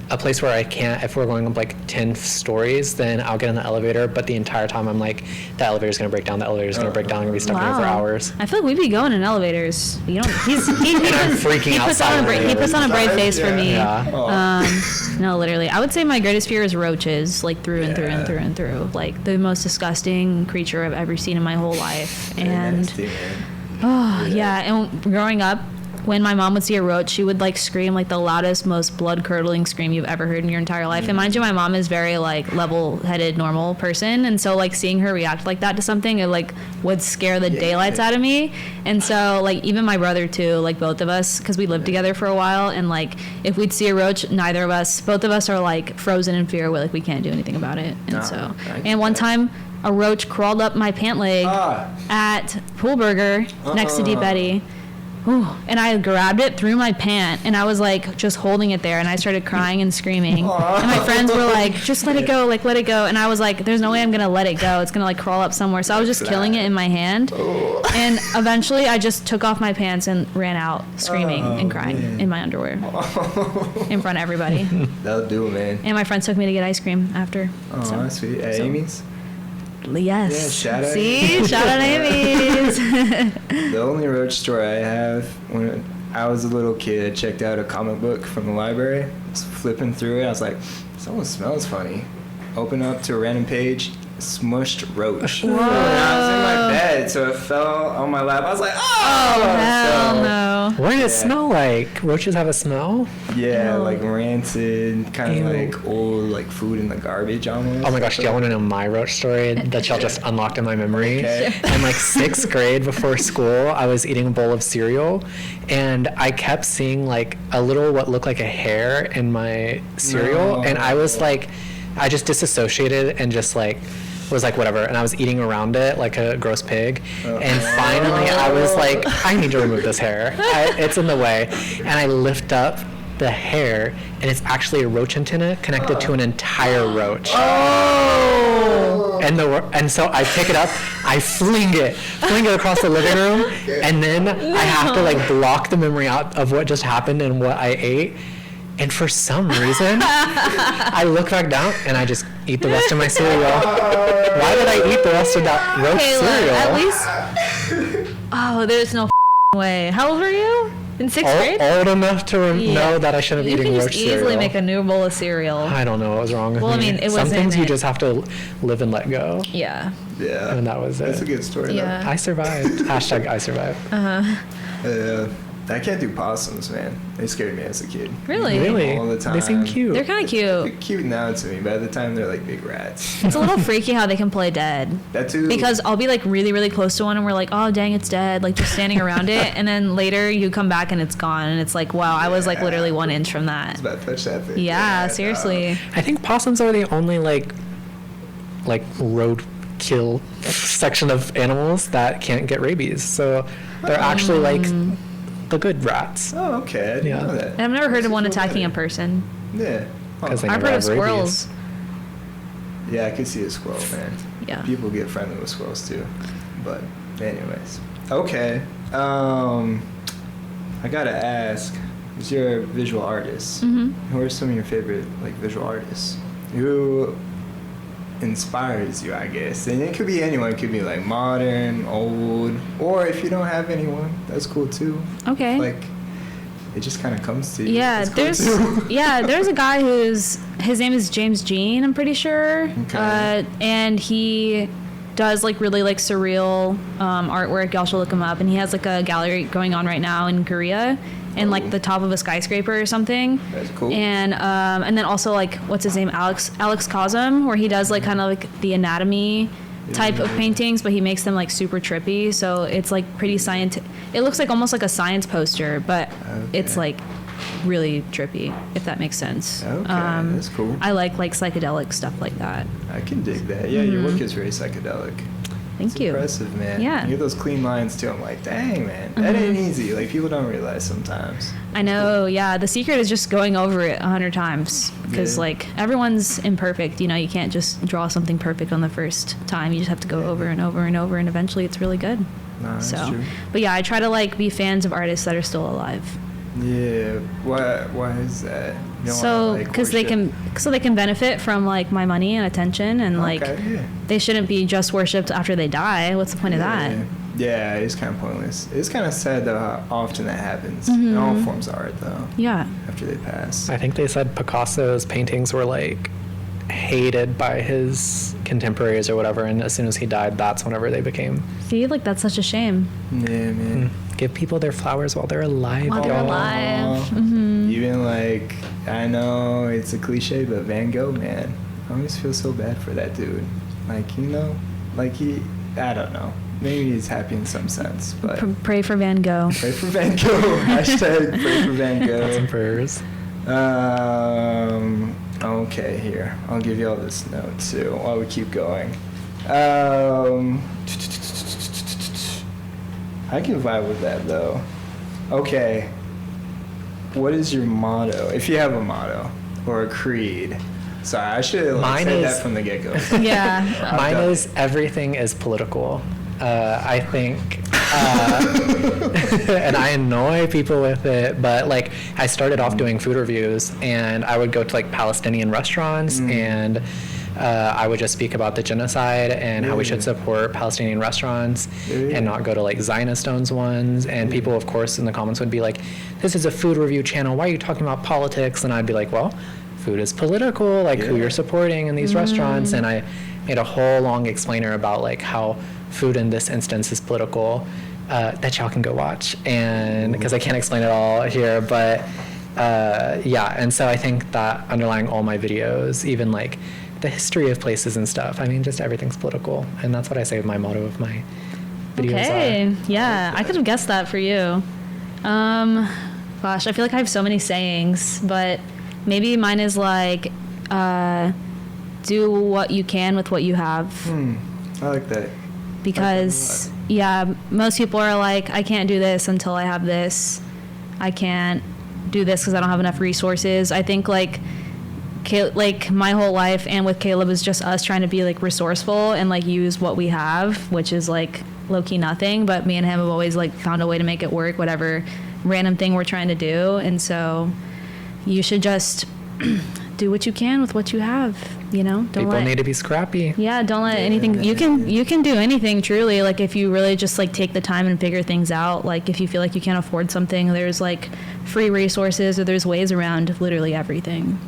Speaker 3: a place where I can't, if we're going up like 10 stories, then I'll get in the elevator, but the entire time I'm like, the elevator's gonna break down, I'm gonna be stuck in here for hours.
Speaker 2: I feel like we'd be going in elevators. You don't. He
Speaker 3: freaking out
Speaker 2: puts on
Speaker 3: silently.
Speaker 2: he puts on a brave face for me.
Speaker 3: Yeah.
Speaker 2: No, literally. I would say my greatest fear is roaches, like through and through and through and through. Like the most disgusting creature I've ever seen in my whole life. And
Speaker 1: Nasty, man.
Speaker 2: and growing up, when my mom would see a roach, she would like scream like the loudest, most blood-curdling scream you've ever heard in your entire life. And mind you, my mom is very like level-headed, normal person, and so like seeing her react like that to something, it like would scare the daylights out of me. And so like even my brother too, like both of us, because we lived together for a while, and like if we'd see a roach, both of us are like frozen in fear. We we can't do anything about it. And one time, a roach crawled up my pant leg at Poolburger next to Deep Eddy. Ooh, and I grabbed it through my pant, and I was like just holding it there, and I started crying and screaming. And my friends were like, just let it go, like let it go. And I was like, there's no way I'm gonna let it go. It's gonna like crawl up somewhere. So I was just killing it in my hand. And eventually I just took off my pants and ran out screaming and crying in my underwear in front of everybody.
Speaker 1: That'll do it, man.
Speaker 2: And my friends took me to get ice cream after.
Speaker 1: Oh, that's sweet. At Amy's?
Speaker 2: Yes.
Speaker 1: Yeah, shout out.
Speaker 2: See? Shout out Amy's.
Speaker 1: The only roach story I have, when I was a little kid, I checked out a comic book from the library. I was flipping through it. I was like, someone smells funny. Open up to a random page, smushed roach.
Speaker 2: Whoa.
Speaker 1: And I was in my bed, so it fell on my lap. I was like, oh!
Speaker 2: Hell
Speaker 1: So,
Speaker 2: no.
Speaker 3: What did it smell like? Roaches have a smell?
Speaker 1: yeah,
Speaker 2: Ew.
Speaker 1: like rancid, kind of
Speaker 3: Ew.
Speaker 1: like old, like food in the garbage almost.
Speaker 3: Oh my gosh, do y'all want to know my roach story that y'all just unlocked in my memory?
Speaker 1: Okay.
Speaker 3: In like 6th grade before school, I was eating a bowl of cereal and I kept seeing like a little what looked like a hair in my cereal.
Speaker 1: No.
Speaker 3: And I was like, I just disassociated and just like was like whatever, and I was eating around it like a gross pig. And finally I was like, I need to remove this hair. It's in the way. And I lift up the hair and it's actually a roach antenna connected to an entire roach.
Speaker 2: Oh.
Speaker 3: And so I pick it up, I fling it across the living room, and then I have to like block the memory out of what just happened and what I ate. And for some reason, I look back down and I just eat the rest of my cereal. Why did I eat the rest of that roast cereal?
Speaker 2: At least. Oh, there's no way. How old were you? In 6th grade?
Speaker 3: Old enough to know that I shouldn't be
Speaker 2: You
Speaker 3: eating
Speaker 2: can
Speaker 3: roach
Speaker 2: just
Speaker 3: cereal.
Speaker 2: easily make a new bowl of cereal.
Speaker 3: I don't know what was wrong with
Speaker 2: Well, I
Speaker 3: me.
Speaker 2: mean, it
Speaker 3: Some
Speaker 2: wasn't
Speaker 3: things you
Speaker 2: it.
Speaker 3: just have to live and let go.
Speaker 2: Yeah.
Speaker 1: Yeah.
Speaker 3: And that was
Speaker 1: That's
Speaker 3: it.
Speaker 1: a good story,
Speaker 2: Yeah.
Speaker 3: I survived. Hashtag I survived.
Speaker 1: though. I can't do possums, man. They scared me as a kid.
Speaker 2: Really?
Speaker 3: Really?
Speaker 1: All the
Speaker 3: They seem
Speaker 1: time.
Speaker 3: cute.
Speaker 2: They're kind of
Speaker 1: They're
Speaker 2: cute.
Speaker 1: cute now to me, but at the time they're like big rats.
Speaker 2: It's a little freaky how they can play dead.
Speaker 1: That too.
Speaker 2: Because I'll be like really, really close to one and we're like, oh, dang, it's dead. Like just standing around it. And then later you come back and it's gone. And it's like, wow, I was like literally 1 inch from
Speaker 1: I
Speaker 2: that.
Speaker 1: was about to touch that thing.
Speaker 2: Yeah, seriously.
Speaker 3: I think possums are the only like roadkill section of animals that can't get rabies. So they're actually like the good rats.
Speaker 1: Oh, okay. I didn't
Speaker 3: Yeah.
Speaker 1: know that.
Speaker 2: And I've never heard of one
Speaker 1: Makes me feel
Speaker 2: attacking a
Speaker 1: better.
Speaker 2: person.
Speaker 1: Yeah. Oh.
Speaker 3: 'Cause they
Speaker 2: I've
Speaker 3: never
Speaker 2: heard of
Speaker 3: have rabies.
Speaker 2: squirrels.
Speaker 1: Yeah, I could see a squirrel, man.
Speaker 2: Yeah.
Speaker 1: People get friendly with squirrels too. But anyways. Okay. I gotta ask, because you're a visual artist, who are some of your favorite like visual artists? Who inspires you, I guess? And it could be anyone. It could be like modern, old, or if you don't have anyone, that's cool too.
Speaker 2: Okay.
Speaker 1: Like, it just kind of comes to you.
Speaker 2: Yeah,
Speaker 1: That's cool too.
Speaker 2: there's a guy his name is James Jean, I'm pretty sure.
Speaker 1: Okay.
Speaker 2: And he does like really like surreal artwork. Y'all should look him up. And he has like a gallery going on right now in Korea, in like the top of a skyscraper or something.
Speaker 1: That's cool.
Speaker 2: And then also like what's his name, Alex Cosm, where he does like kind of like the anatomy type of paintings, but he makes them like super trippy. So it's like pretty scientific. It looks like almost like a science poster, but it's
Speaker 1: Okay.
Speaker 2: like really trippy, if that makes sense.
Speaker 1: Okay, that's cool.
Speaker 2: I like psychedelic stuff like that.
Speaker 1: I can dig that. Yeah, your work is very psychedelic.
Speaker 2: Thank
Speaker 1: It's
Speaker 2: you.
Speaker 1: impressive, man.
Speaker 2: Yeah.
Speaker 1: You get those clean lines too. I'm like, dang, man, that ain't easy. Like people don't realize sometimes.
Speaker 2: I know, yeah. The secret is just going over it 100 times because
Speaker 1: Yeah.
Speaker 2: like everyone's imperfect. You know, you can't just draw something perfect on the first time. You just have to go over and over and over, and eventually it's really good.
Speaker 1: Nah, that's
Speaker 2: So,
Speaker 1: true.
Speaker 2: but yeah, I try to like be fans of artists that are still alive.
Speaker 1: Yeah. Why is that? You don't
Speaker 2: So,
Speaker 1: wanna, like,
Speaker 2: because they
Speaker 1: worship-
Speaker 2: can benefit from like my money and attention, and like
Speaker 1: Okay, yeah.
Speaker 2: they shouldn't be just worshipped after they die. What's the point of that?
Speaker 1: Yeah, it's kind of pointless. It's kind of sad though how often that happens in all forms of art though.
Speaker 2: Yeah.
Speaker 1: After they pass.
Speaker 3: I think they said Picasso's paintings were like hated by his contemporaries or whatever, and as soon as he died, that's whenever they became.
Speaker 2: See, like that's such a shame.
Speaker 1: Yeah, man.
Speaker 3: Give people their flowers while they're alive.
Speaker 2: While they're
Speaker 3: y'all.
Speaker 2: alive.
Speaker 1: Aw. Even like, I know it's a cliche, but Van Gogh, man, I always feel so bad for that dude. Like, you know, like I don't know. Maybe he's happy in some sense, but
Speaker 2: Pray for Van Gogh.
Speaker 1: pray for Van Gogh. Hashtag pray for Van
Speaker 3: Thoughts and
Speaker 1: Gogh.
Speaker 3: prayers.
Speaker 1: Okay, here. I'll give you all this note too while we keep going. I can vibe with that though. Okay. What is your motto? If you have a motto or a creed. Sorry, I should have
Speaker 3: Mine
Speaker 1: said
Speaker 3: is-
Speaker 1: that from the get-go.
Speaker 2: Yeah.
Speaker 3: Mine
Speaker 1: done.
Speaker 3: is everything is political. I think, and I annoy people with it, but like I started off doing food reviews, and I would go to like Palestinian restaurants and I would just speak about the genocide and how we should support Palestinian restaurants and not go to like Zionist-owned ones. And people, of course, in the comments would be like, this is a food review channel. Why are you talking about politics? And I'd be like, well, food is political, like who you're supporting in these restaurants. And I made a whole long explainer about like how food in this instance is political that y'all can go watch. And because I can't explain it all here, but yeah. And so I think that underlying all my videos, even like the history of places and stuff, I mean, just everything's political. And that's what I say my motto of my videos
Speaker 2: Okay.
Speaker 3: are.
Speaker 2: Yeah, I could have guessed that for you. Gosh, I feel like I have so many sayings, but maybe mine is like, do what you can with what you have.
Speaker 1: I like that.
Speaker 2: Because, yeah, most people are like, I can't do this until I have this. I can't do this because I don't have enough resources. I think, like my whole life and with Caleb is just us trying to be, like, resourceful and, like, use what we have, which is, like, low-key nothing. But me and him have always, like, found a way to make it work, whatever random thing we're trying to do. And so you should just do what you can with what you have, you know?
Speaker 3: People need to be scrappy.
Speaker 2: Yeah, don't let anything, you can do anything truly, like if you really just like take the time and figure things out. Like if you feel like you can't afford something, there's like free resources or there's ways around literally everything.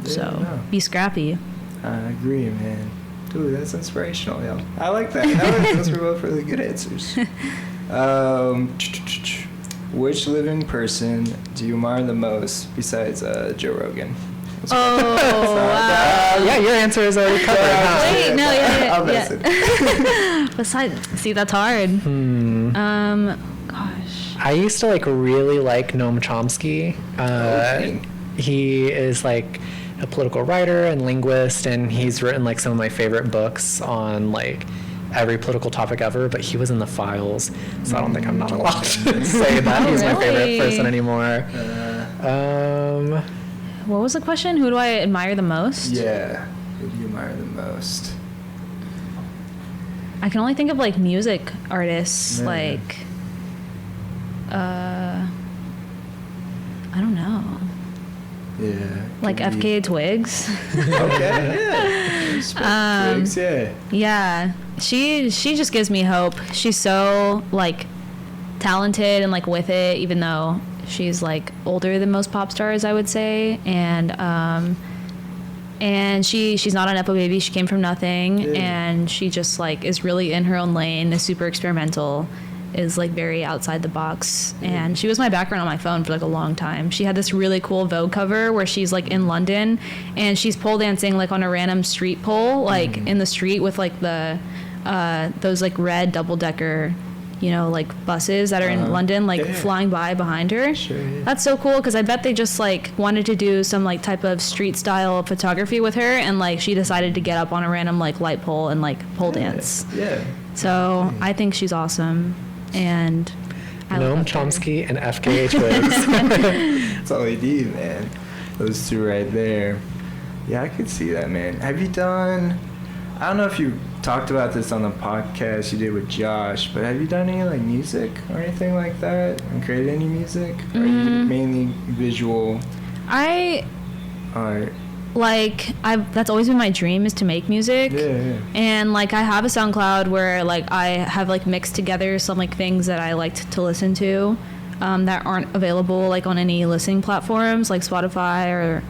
Speaker 2: Be scrappy.
Speaker 1: I agree, man. Dude, that's inspirational, yo. I like that. Those were both really good answers. Which living person do you admire the most besides Joe Rogan?
Speaker 2: Wow.
Speaker 3: Yeah, your answer is already covered.
Speaker 2: Wait, no,
Speaker 1: I'll miss it.
Speaker 2: Besides, see, that's hard. Gosh.
Speaker 3: I used to like really like Noam Chomsky. He is like a political writer and linguist, and he's written like some of my favorite books on like every political topic ever, but he was in the files, so I don't think I'm not allowed to say that he's my favorite person anymore.
Speaker 2: What was the question? Who do I admire the most?
Speaker 1: Yeah, who do you admire the most?
Speaker 2: I can only think of like music artists, like I don't know.
Speaker 1: Yeah.
Speaker 2: Like FKA Twigs.
Speaker 1: Okay, yeah. Twigs, yeah.
Speaker 2: Yeah. She just gives me hope. She's so like talented and like with it, even though she's like older than most pop stars, I would say. And she's not a nepo baby. She came from nothing, and she just like is really in her own lane, is super experimental, is like very outside the box. And she was my background on my phone for like a long time. She had this really cool Vogue cover where she's like in London and she's pole dancing like on a random street pole, like in the street with like the those like red double-decker, you know, like buses that are in London, like flying by behind her.
Speaker 1: Sure, yeah.
Speaker 2: That's so cool, because I bet they just like wanted to do some like type of street style photography with her, and like she decided to get up on a random like light pole and like pole dance.
Speaker 1: Yeah.
Speaker 2: So I think she's awesome, and I
Speaker 3: Noam
Speaker 2: love her.
Speaker 3: Chomsky and FKA Twigs.
Speaker 1: That's all you need, man. Those two right there. Yeah, I could see that, man. Have you done... I don't know if you talked about this on the podcast you did with Josh, but have you done any like music or anything like that and created any music? Or are you mainly visual art?
Speaker 2: Like that's always been my dream, is to make music.
Speaker 1: Yeah.
Speaker 2: And like I have a SoundCloud where like I have like mixed together some like things that I liked to listen to that aren't available like on any listening platforms like Spotify or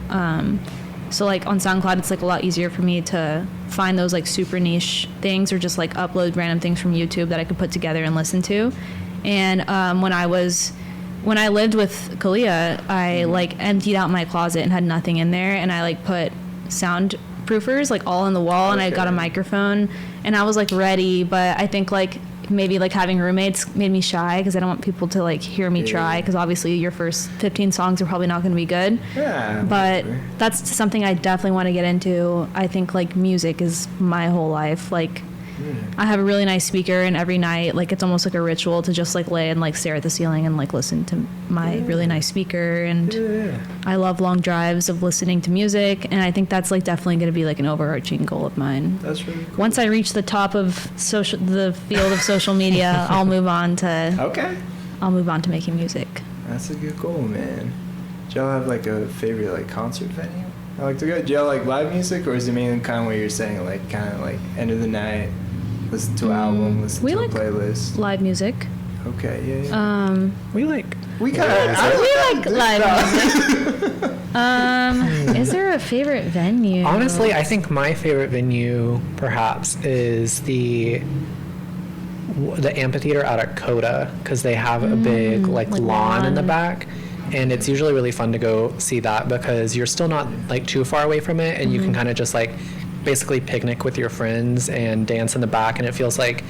Speaker 2: so like on SoundCloud it's like a lot easier for me to find those like super niche things, or just like upload random things from YouTube that I could put together and listen to. And when I lived with Kalia, I like emptied out my closet and had nothing in there, and I like put soundproofers like all on the wall, and I got a microphone, and I was like ready. But I think like maybe like having roommates made me shy, because I don't want people to like hear me try, because obviously your first 15 songs are probably not going to be good.
Speaker 1: Yeah.
Speaker 2: But that's something I definitely want to get into. I think like music is my whole life. Like I have a really nice speaker, and every night like it's almost like a ritual to just like lay and like stare at the ceiling and like listen to my really nice speaker. And I love long drives of listening to music, and I think that's like definitely going to be like an overarching goal of mine.
Speaker 1: That's really cool.
Speaker 2: Once I reach the top of the field of social media, I'll move on to making music.
Speaker 1: That's a good goal, man. Do y'all have like a favorite like concert venue I like to go. Do you like live music, or is it mainly kind of what you're saying, like kind of like end of the night, listen to an album, listen to a playlist?
Speaker 2: Live music.
Speaker 1: Okay, yeah.
Speaker 3: We like
Speaker 1: We kind of
Speaker 2: like live music. Is there a favorite venue?
Speaker 3: Honestly, I think my favorite venue perhaps is the amphitheater out at Coda, because they have a big like lawn in the back, and it's usually really fun to go see that because you're still not like too far away from it, and you can kind of just like basically picnic with your friends and dance in the back, and it feels like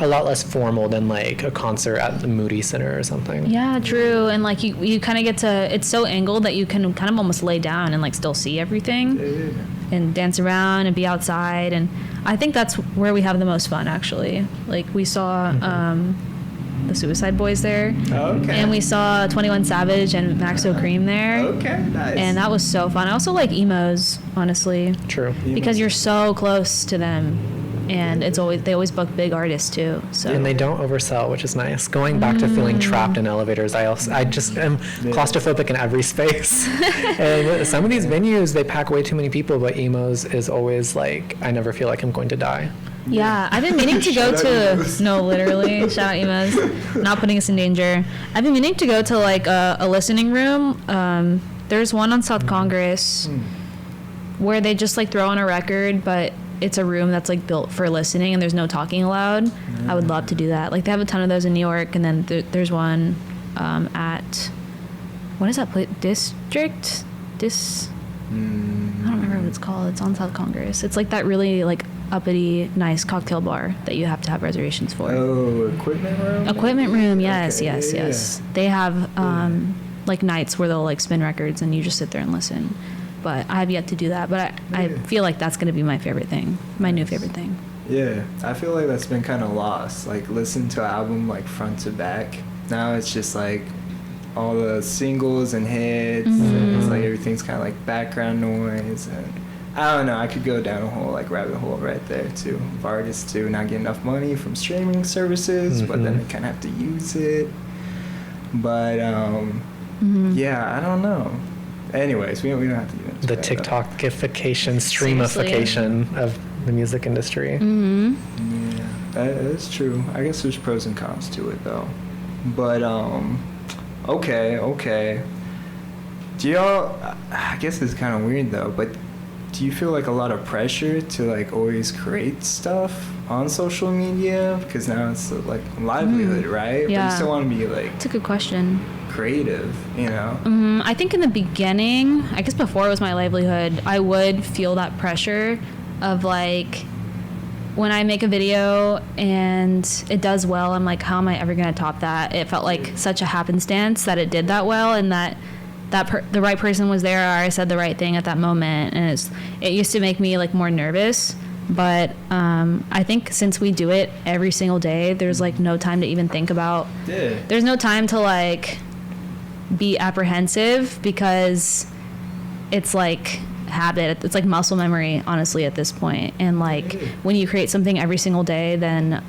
Speaker 3: a lot less formal than like a concert at the Moody Center or something.
Speaker 2: Yeah, true. And like you kind of get to, it's so angled that you can kind of almost lay down and like still see everything and dance around and be outside. And I think that's where we have the most fun, actually. Like we saw the Suicide Boys there.
Speaker 1: Okay.
Speaker 2: And we saw 21 Savage and Maxo Cream there.
Speaker 1: Okay, nice.
Speaker 2: And that was so fun. I also like emos, honestly.
Speaker 3: True.
Speaker 2: Because you're so close to them. And they always book big artists too. So.
Speaker 3: And they don't oversell, which is nice. Going back to feeling trapped in elevators, I just am claustrophobic in every space. And some of these venues, they pack way too many people, but emos is always like, I never feel like I'm going to die.
Speaker 2: Yeah, I've been meaning to go to, no, literally, shout out emos, not putting us in danger. I've been meaning to go to like a listening room. There's one on South Congress where they just like throw on a record, but it's a room that's like built for listening and there's no talking allowed. I would love to do that. Like they have a ton of those in New York, and then there's one at, what is that place? District? I don't remember what it's called. It's on South Congress. It's like that really like uppity, nice cocktail bar that you have to have reservations for.
Speaker 1: Oh, equipment room?
Speaker 2: Equipment room, yes,
Speaker 1: Okay,
Speaker 2: yes. They have like nights where they'll like spin records and you just sit there and listen. But I have yet to do that. But I feel like that's going to be my favorite thing, my new favorite thing.
Speaker 1: Yeah, I feel like that's been kind of lost. Like, listen to an album like front to back. Now it's just like all the singles and hits, and it's like everything's kind of like background noise. And I don't know, I could go down a whole like rabbit hole right there too. Of artists too not getting enough money from streaming services, but then they kind of have to use it. But yeah, I don't know. Anyways, we don't have to get into
Speaker 3: The
Speaker 1: that,
Speaker 3: TikTokification, streamification of the music industry.
Speaker 1: Yeah, that is true. I guess there's pros and cons to it though. But okay. Do y'all? I guess it's kind of weird though. But do you feel like a lot of pressure to like always create stuff on social media? Because now it's like a livelihood, right?
Speaker 2: Yeah.
Speaker 1: But you still want to be like
Speaker 2: It's a good question.
Speaker 1: creative, you know?
Speaker 2: I think in the beginning, I guess before it was my livelihood, I would feel that pressure of like, when I make a video and it does well, I'm like, how am I ever going to top that? It felt like such a happenstance that it did that well, and that the right person was there, or I said the right thing at that moment. And it used to make me like more nervous. But I think since we do it every single day, there's like no time to even think about.
Speaker 1: Yeah.
Speaker 2: There's no time to like be apprehensive, because it's like habit. It's like muscle memory, honestly, at this point. And like when you create something every single day, then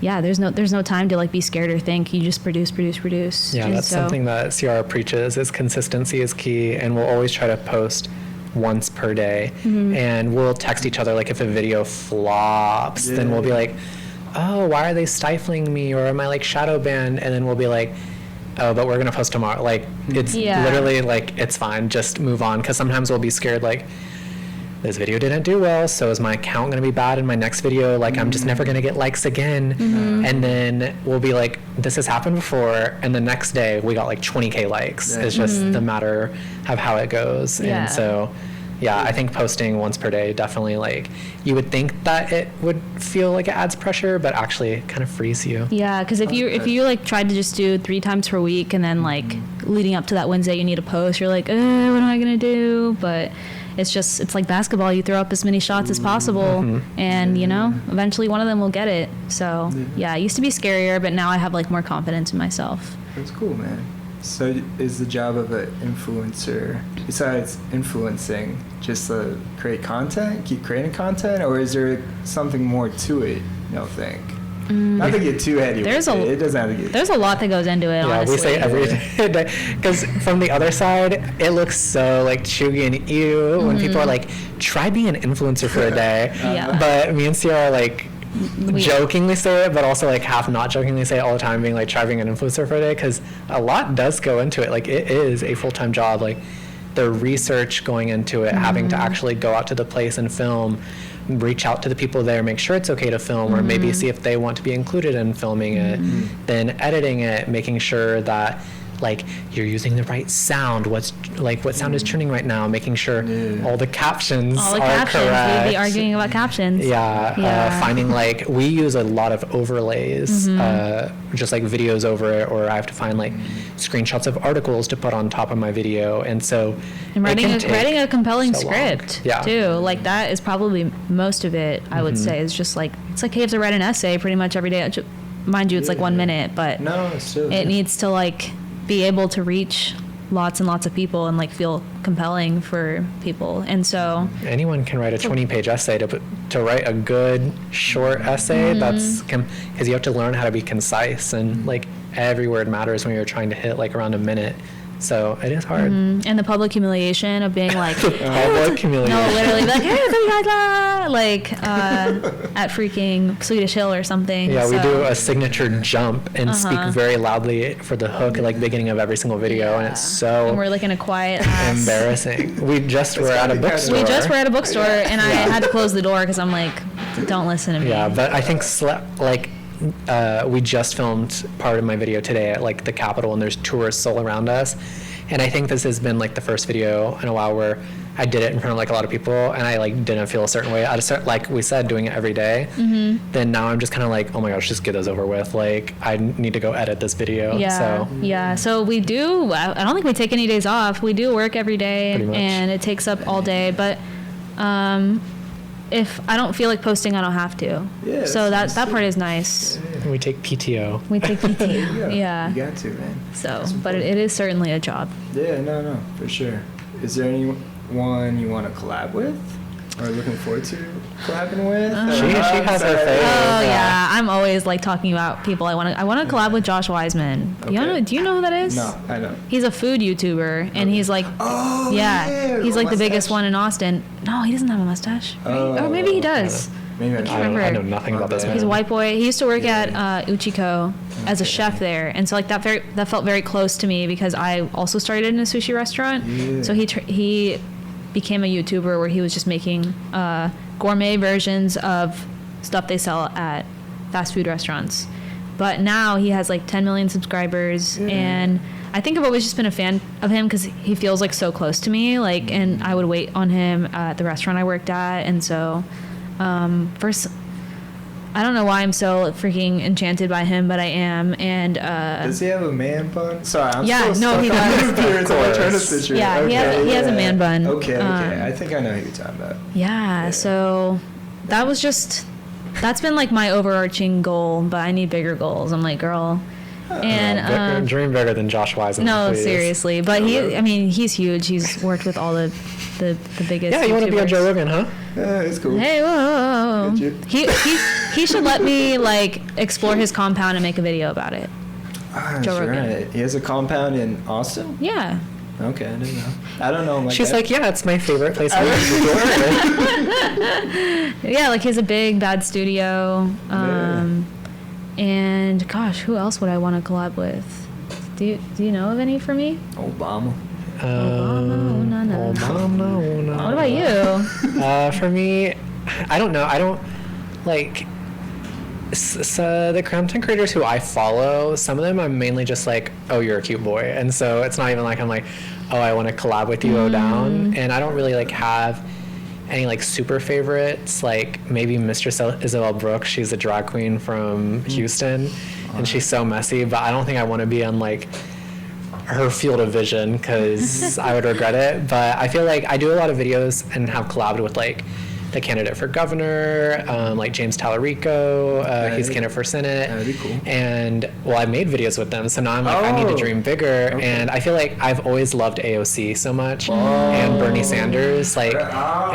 Speaker 2: there's no time to like be scared or think. You just produce.
Speaker 3: Yeah,
Speaker 2: And
Speaker 3: that's something that Ciara preaches, is consistency is key, and we'll always try to post once per day. And we'll text each other, like if a video flops, then we'll be like, oh, why are they stifling me, or am I like shadow banned? And then we'll be like, oh, but we're gonna post tomorrow. Like it's literally like, it's fine, just move on. Because sometimes we'll be scared, like this video didn't do well, so is my account gonna be bad in my next video? Like I'm just never gonna get likes again. And then we'll be like, this has happened before, and the next day we got like 20K likes. It's just the matter of how it goes. And so I think posting once per day definitely, like, you would think that it would feel like it adds pressure, but actually it kind of frees you.
Speaker 2: Yeah, because if you like tried to just do 3 times per week, and then like leading up to that Wednesday you need a post, you're like, what am I gonna do? But it's like basketball. You throw up as many shots as possible, and you know, eventually one of them will get it. So yeah, it used to be scarier, but now I have like more confidence in myself.
Speaker 1: That's cool, man. So is the job of an influencer, besides influencing, just to create content, keep creating content, or is there something more to it, you think? Not to get too heady.
Speaker 2: There's
Speaker 1: with
Speaker 2: a-
Speaker 1: it doesn't have to get.
Speaker 2: There's a lot that goes into it,
Speaker 3: Yeah,
Speaker 2: honestly.
Speaker 3: we say every day. Because from the other side, it looks so like chuggy and ew when people are like, try being an influencer for a day.
Speaker 2: Yeah.
Speaker 3: But me and Ciara like
Speaker 2: We-
Speaker 3: jokingly say it, but also like half not jokingly say it all the time, being like, try being an influencer for a day. Because a lot does go into it. Like, it is a full-time job. Like, the research going into it, having to actually go out to the place and film, reach out to the people there, make sure it's okay to film, or maybe see if they want to be included in filming it, then editing it, making sure that like you're using the right sound, what sound is trending right now, making sure all the captions
Speaker 2: All the
Speaker 3: are
Speaker 2: captions.
Speaker 3: correct.
Speaker 2: We'd be arguing about captions.
Speaker 3: Yeah. Finding like, we use a lot of overlays, just like videos over it, or I have to find like screenshots of articles to put on top of my video, and so
Speaker 2: And
Speaker 3: it can
Speaker 2: writing a
Speaker 3: take
Speaker 2: compelling
Speaker 3: so long.
Speaker 2: script
Speaker 3: Yeah.
Speaker 2: too. Like, that is probably most of it, I would say. It's just like, it's like you have to write an essay pretty much every day. Mind you, it's like 1 minute, but
Speaker 1: No, it's still.
Speaker 2: it needs to like be able to reach lots and lots of people and like feel compelling for people. And so
Speaker 3: Anyone can write a 20-page essay. To write a good short essay, that's because you have to learn how to be concise, and like every word matters when you're trying to hit like around a minute. So it is hard.
Speaker 2: and the public humiliation of being like,
Speaker 3: Public humiliation.
Speaker 2: no, literally be like, hey, what's up, you guys? Ah," like at freaking Swedish Hill or something.
Speaker 3: Yeah, we
Speaker 2: So-
Speaker 3: do a signature jump and speak very loudly for the hook at like beginning of every single video, and it's so
Speaker 2: And we're like in a quiet ass.
Speaker 3: embarrassing. We just were at a
Speaker 1: gotta be kinda-
Speaker 3: bookstore.
Speaker 2: We just were at a bookstore, and I had to close the door because I'm like, don't listen to me.
Speaker 3: Yeah, but I think we just filmed part of my video today at like the Capitol, and there's tourists all around us. And I think this has been like the first video in a while where I did it in front of like a lot of people, and I like didn't feel a certain way. I just start, like we said, doing it every day. Then now I'm just kind of like, oh my gosh, just get this over with. Like, I need to go edit this video.
Speaker 2: Yeah,
Speaker 3: So
Speaker 2: yeah. So we do. I don't think we take any days off. We do work every day,
Speaker 3: Pretty much.
Speaker 2: and it takes up all day. But if I don't feel like posting, I don't have to.
Speaker 1: Yeah,
Speaker 2: So
Speaker 1: that's
Speaker 2: that part is nice.
Speaker 3: we take PTO.
Speaker 2: We take PT. Yeah.
Speaker 1: You got to, man.
Speaker 2: So,
Speaker 1: That's
Speaker 2: but
Speaker 1: important.
Speaker 2: it is certainly a job.
Speaker 1: Yeah, no, for sure. Is there anyone you want to collab with, or looking forward to collabing with?
Speaker 3: She has her favorite.
Speaker 2: Oh yeah, I'm always like talking about people I want to collab with. Josh Wiseman.
Speaker 1: Okay.
Speaker 2: Do you know who that is?
Speaker 1: No, I know.
Speaker 2: He's a food YouTuber, and he's like,
Speaker 1: Oh,
Speaker 2: yeah, he's like the biggest
Speaker 1: mustache.
Speaker 2: one in Austin. No, he doesn't have a mustache. Right?
Speaker 1: Oh,
Speaker 2: Or maybe he does.
Speaker 1: Maybe I
Speaker 2: can't remember.
Speaker 3: I know nothing about this
Speaker 1: My
Speaker 3: man.
Speaker 2: He's a white boy. He used to work
Speaker 1: Yeah.
Speaker 2: at Uchiko as a chef there, and so like that felt very close to me because I also started in a sushi restaurant.
Speaker 1: Yeah.
Speaker 2: So he became a YouTuber where he was just making gourmet versions of stuff they sell at fast food restaurants. But now he has like 10 million subscribers, and I think I've always just been a fan of him because he feels like so close to me. Like, and I would wait on him at the restaurant I worked at, and so first, I don't know why I'm so freaking enchanted by him, but I am. And
Speaker 1: Does he have a man bun? Sorry, I'm
Speaker 2: Yeah,
Speaker 1: still
Speaker 2: no, he
Speaker 1: stuck on
Speaker 2: does.
Speaker 1: his appearance. I'm like trying to picture it.
Speaker 2: Yeah, he has a man bun.
Speaker 1: Okay. I think I know who you're talking about.
Speaker 2: yeah, so that's been like my overarching goal, but I need bigger goals. I'm like, girl. And
Speaker 3: Dream bigger than Josh Wiseman.
Speaker 2: no,
Speaker 3: please.
Speaker 2: seriously, but he's huge. He's worked with all the biggest.
Speaker 3: Yeah, you want to be on
Speaker 2: YouTubers.
Speaker 3: Joe Rogan, huh?
Speaker 1: Yeah, it's cool.
Speaker 2: Hey, whoa.
Speaker 1: Did
Speaker 2: He should let me like explore his compound and make a video about it. Joe
Speaker 1: Sure.
Speaker 2: Rogan.
Speaker 1: He has a compound in Austin?
Speaker 2: Yeah.
Speaker 1: Okay, I didn't know. I don't know him like
Speaker 3: She's
Speaker 1: that.
Speaker 3: like, yeah, it's my favorite place I've ever been.
Speaker 2: Yeah, like he has a big bad studio.
Speaker 1: Yeah.
Speaker 2: And gosh, who else would I want to collab with? Do you know of any for me?
Speaker 1: Obama.
Speaker 2: no.
Speaker 3: Obama.
Speaker 2: What about you?
Speaker 3: For me, I don't know. I don't like so the content creators who I follow. Some of them I'm mainly just like, oh, you're a cute boy, and so it's not even like I'm like, oh, I want to collab with you, down. And I don't really like have any like super favorites. Like maybe Mistress Isabel Brooks. She's a drag queen from Houston, and she's so messy. But I don't think I want to be on like her field of vision because I would regret it. But I feel like I do a lot of videos and have collabed with like the candidate for governor, like James Tallarico. He's candidate for Senate.
Speaker 1: That'd be cool.
Speaker 3: And well, I made videos with them, so now I'm like, I need to dream bigger.
Speaker 1: Okay.
Speaker 3: And I feel like I've always loved AOC so much, and Bernie Sanders. Like